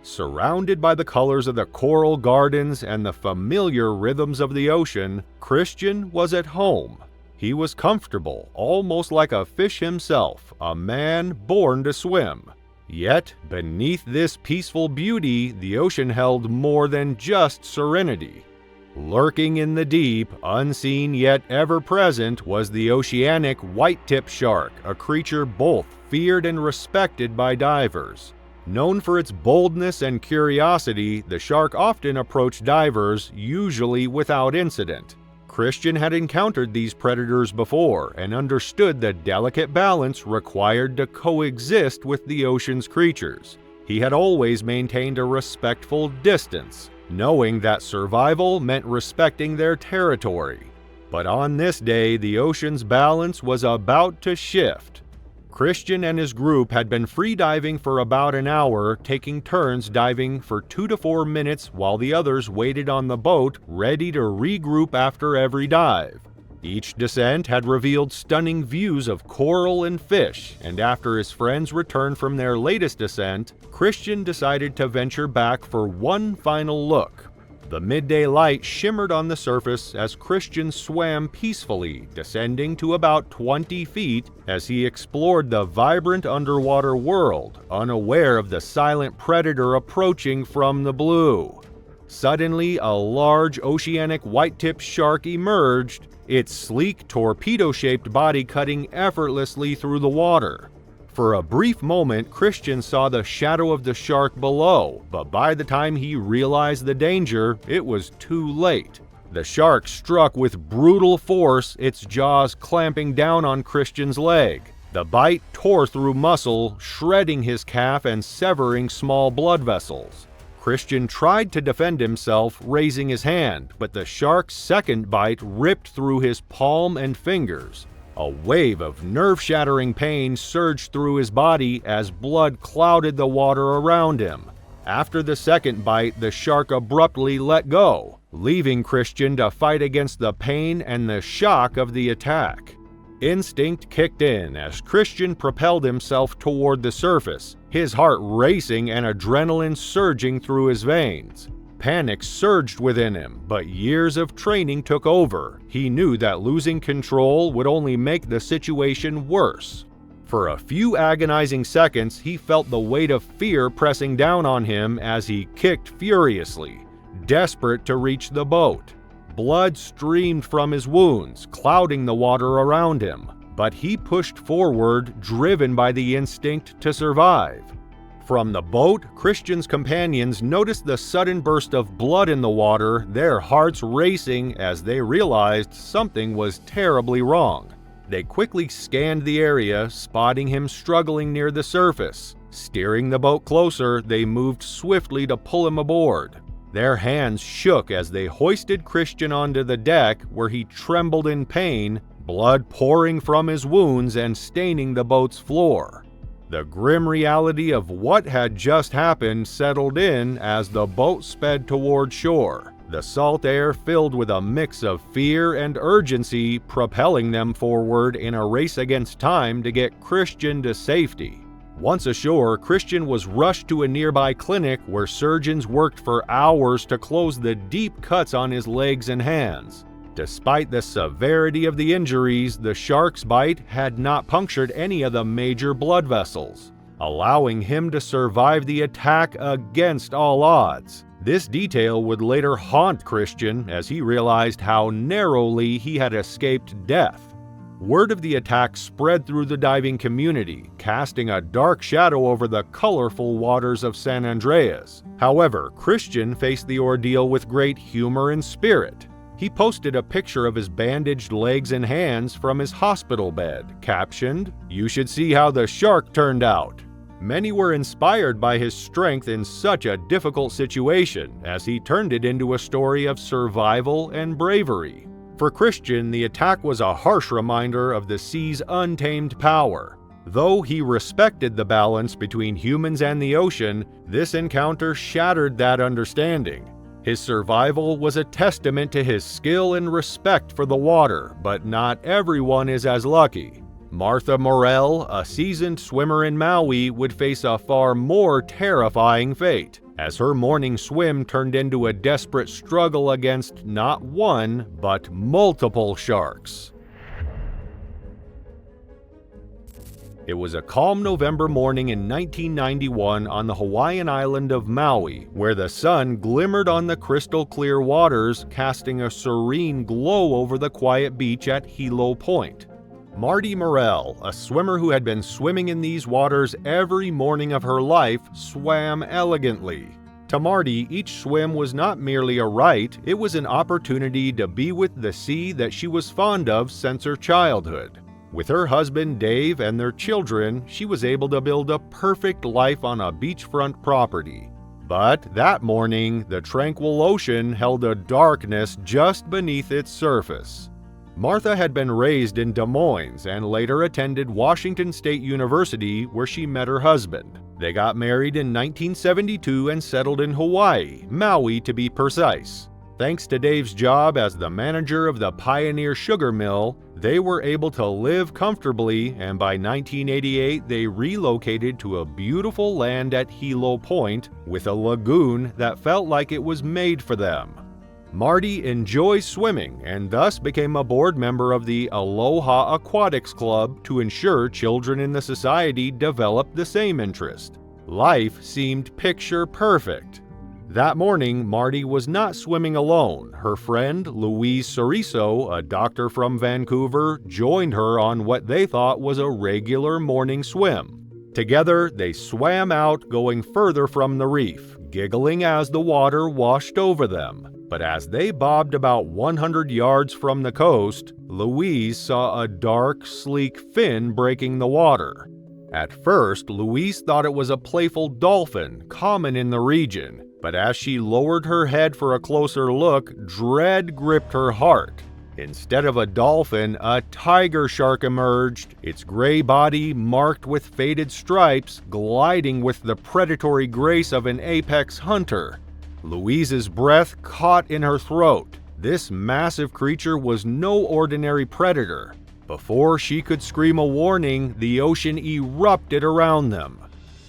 Speaker 1: Surrounded by the colors of the coral gardens and the familiar rhythms of the ocean, Christian was at home. He was comfortable, almost like a fish himself, a man born to swim. Yet, beneath this peaceful beauty, the ocean held more than just serenity. Lurking in the deep, unseen yet ever-present, was the oceanic white-tip shark, a creature both feared and respected by divers. Known for its boldness and curiosity, the shark often approached divers, usually without incident. Christian had encountered these predators before and understood the delicate balance required to coexist with the ocean's creatures. He had always maintained a respectful distance, knowing that survival meant respecting their territory. But on this day, the ocean's balance was about to shift. Christian and his group had been freediving for about an hour, taking turns diving for 2 to 4 minutes while the others waited on the boat, ready to regroup after every dive. Each descent had revealed stunning views of coral and fish, and after his friends returned from their latest descent, Christian decided to venture back for one final look. The midday light shimmered on the surface as Christian swam peacefully, descending to about 20 feet as he explored the vibrant underwater world, unaware of the silent predator approaching from the blue. Suddenly, a large oceanic white-tip shark emerged, its sleek torpedo-shaped body cutting effortlessly through the water. For a brief moment, Christian saw the shadow of the shark below, but by the time he realized the danger, it was too late. The shark struck with brutal force, its jaws clamping down on Christian's leg. The bite tore through muscle, shredding his calf and severing small blood vessels. Christian tried to defend himself, raising his hand, but the shark's second bite ripped through his palm and fingers. A wave of nerve-shattering pain surged through his body as blood clouded the water around him. After the second bite, the shark abruptly let go, leaving Christian to fight against the pain and the shock of the attack. Instinct kicked in as Christian propelled himself toward the surface, his heart racing and adrenaline surging through his veins. Panic surged within him, but years of training took over. He knew that losing control would only make the situation worse. For a few agonizing seconds, he felt the weight of fear pressing down on him as he kicked furiously, desperate to reach the boat. Blood streamed from his wounds, clouding the water around him, but he pushed forward, driven by the instinct to survive. From the boat, Christian's companions noticed the sudden burst of blood in the water, their hearts racing as they realized something was terribly wrong. They quickly scanned the area, spotting him struggling near the surface. Steering the boat closer, they moved swiftly to pull him aboard. Their hands shook as they hoisted Christian onto the deck, where he trembled in pain, blood pouring from his wounds and staining the boat's floor. The grim reality of what had just happened settled in as the boat sped toward shore, the salt air filled with a mix of fear and urgency, propelling them forward in a race against time to get Christian to safety. Once ashore, Christian was rushed to a nearby clinic where surgeons worked for hours to close the deep cuts on his legs and hands. Despite the severity of the injuries, the shark's bite had not punctured any of the major blood vessels, allowing him to survive the attack against all odds. This detail would later haunt Christian as he realized how narrowly he had escaped death. Word of the attack spread through the diving community, casting a dark shadow over the colorful waters of San Andreas. However, Christian faced the ordeal with great humor and spirit. He posted a picture of his bandaged legs and hands from his hospital bed, captioned, "You should see how the shark turned out." Many were inspired by his strength in such a difficult situation, as he turned it into a story of survival and bravery. For Christian, the attack was a harsh reminder of the sea's untamed power. Though he respected the balance between humans and the ocean, this encounter shattered that understanding. His survival was a testament to his skill and respect for the water, but not everyone is as lucky. Martha Morell, a seasoned swimmer in Maui, would face a far more terrifying fate, as her morning swim turned into a desperate struggle against not one, but multiple sharks. It was a calm November morning in 1991 on the Hawaiian island of Maui, where the sun glimmered on the crystal clear waters, casting a serene glow over the quiet beach at Hilo Point. Marty Morell, a swimmer who had been swimming in these waters every morning of her life, swam elegantly. To Marty, each swim was not merely a rite, it was an opportunity to be with the sea that she was fond of since her childhood. With her husband Dave and their children, she was able to build a perfect life on a beachfront property. But that morning, the tranquil ocean held a darkness just beneath its surface. Martha had been raised in Des Moines and later attended Washington State University, where she met her husband. They got married in 1972 and settled in Hawaii, Maui to be precise. Thanks to Dave's job as the manager of the Pioneer Sugar Mill, they were able to live comfortably, and by 1988 they relocated to a beautiful land at Hilo Point with a lagoon that felt like it was made for them. Marty enjoys swimming and thus became a board member of the Aloha Aquatics Club to ensure children in the society developed the same interest. Life seemed picture perfect. That morning, Marty was not swimming alone. Her friend, Louise Soriso, a doctor from Vancouver, joined her on what they thought was a regular morning swim. Together, they swam out, going further from the reef, giggling as the water washed over them. But as they bobbed about 100 yards from the coast, Louise saw a dark, sleek fin breaking the water. At first, Louise thought it was a playful dolphin, common in the region. But as she lowered her head for a closer look, dread gripped her heart. Instead of a dolphin, a tiger shark emerged, its gray body marked with faded stripes, gliding with the predatory grace of an apex hunter. Louise's breath caught in her throat. This massive creature was no ordinary predator. Before she could scream a warning, the ocean erupted around them.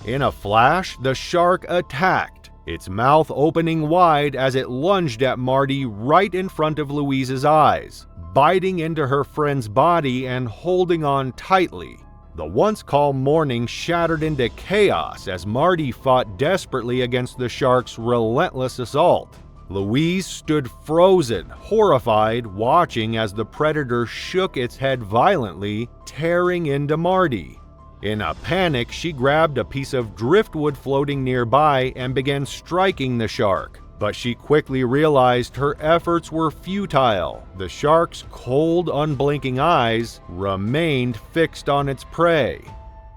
Speaker 1: In a flash, the shark attacked, its mouth opening wide as it lunged at Marty right in front of Louise's eyes, biting into her friend's body and holding on tightly. The once calm morning shattered into chaos as Marty fought desperately against the shark's relentless assault. Louise stood frozen, horrified, watching as the predator shook its head violently, tearing into Marty. In a panic, she grabbed a piece of driftwood floating nearby and began striking the shark. But she quickly realized her efforts were futile. The shark's cold, unblinking eyes remained fixed on its prey.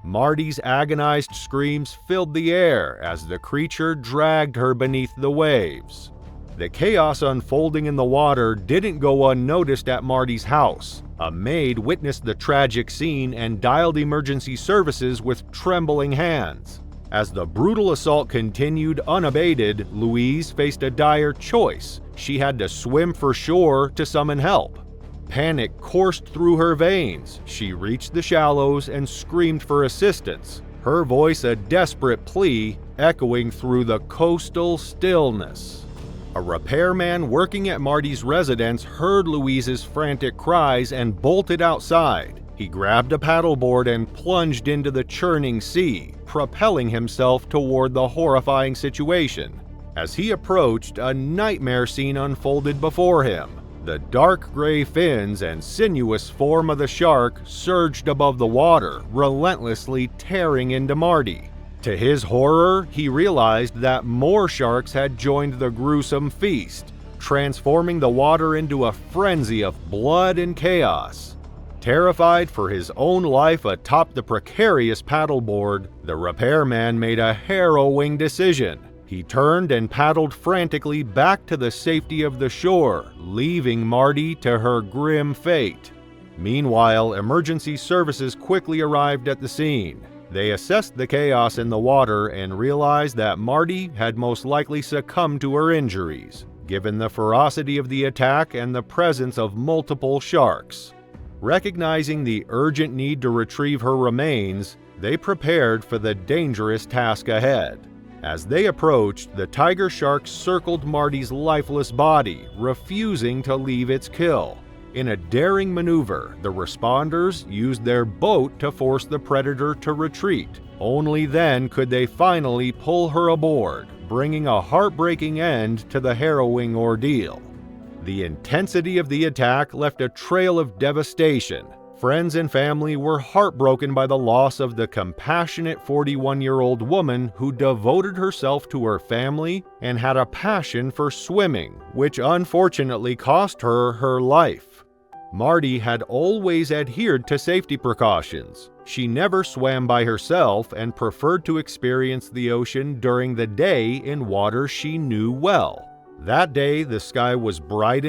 Speaker 1: Marty's agonized screams filled the air as the creature dragged her beneath the waves. The chaos unfolding in the water didn't go unnoticed at Marty's house. A maid witnessed the tragic scene and dialed emergency services with trembling hands. As the brutal assault continued unabated, Louise faced a dire choice. She had to swim for shore to summon help. Panic coursed through her veins. She reached the shallows and screamed for assistance, her voice a desperate plea echoing through the coastal stillness. A repairman working at Marty's residence heard Louise's frantic cries and bolted outside. He grabbed a paddleboard and plunged into the churning sea, propelling himself toward the horrifying situation. As he approached, a nightmare scene unfolded before him. The dark gray fins and sinuous form of the shark surged above the water, relentlessly tearing into Marty. To his horror, he realized that more sharks had joined the gruesome feast, transforming the water into a frenzy of blood and chaos. Terrified for his own life atop the precarious paddleboard, the repairman made a harrowing decision. He turned and paddled frantically back to the safety of the shore, leaving Marty to her grim fate. Meanwhile, emergency services quickly arrived at the scene. They assessed the chaos in the water and realized that Marty had most likely succumbed to her injuries, given the ferocity of the attack and the presence of multiple sharks. Recognizing the urgent need to retrieve her remains, they prepared for the dangerous task ahead. As they approached, the tiger shark circled Marty's lifeless body, refusing to leave its kill. In a daring maneuver, the responders used their boat to force the predator to retreat. Only then could they finally pull her aboard, bringing a heartbreaking end to the harrowing ordeal. The intensity of the attack left a trail of devastation. Friends and family were heartbroken by the loss of the compassionate 41-year-old woman who devoted herself to her family and had a passion for swimming, which unfortunately cost her her life. Marty had always adhered to safety precautions. She never swam by herself and preferred to experience the ocean during the day in water she knew well. That day, the sky was bright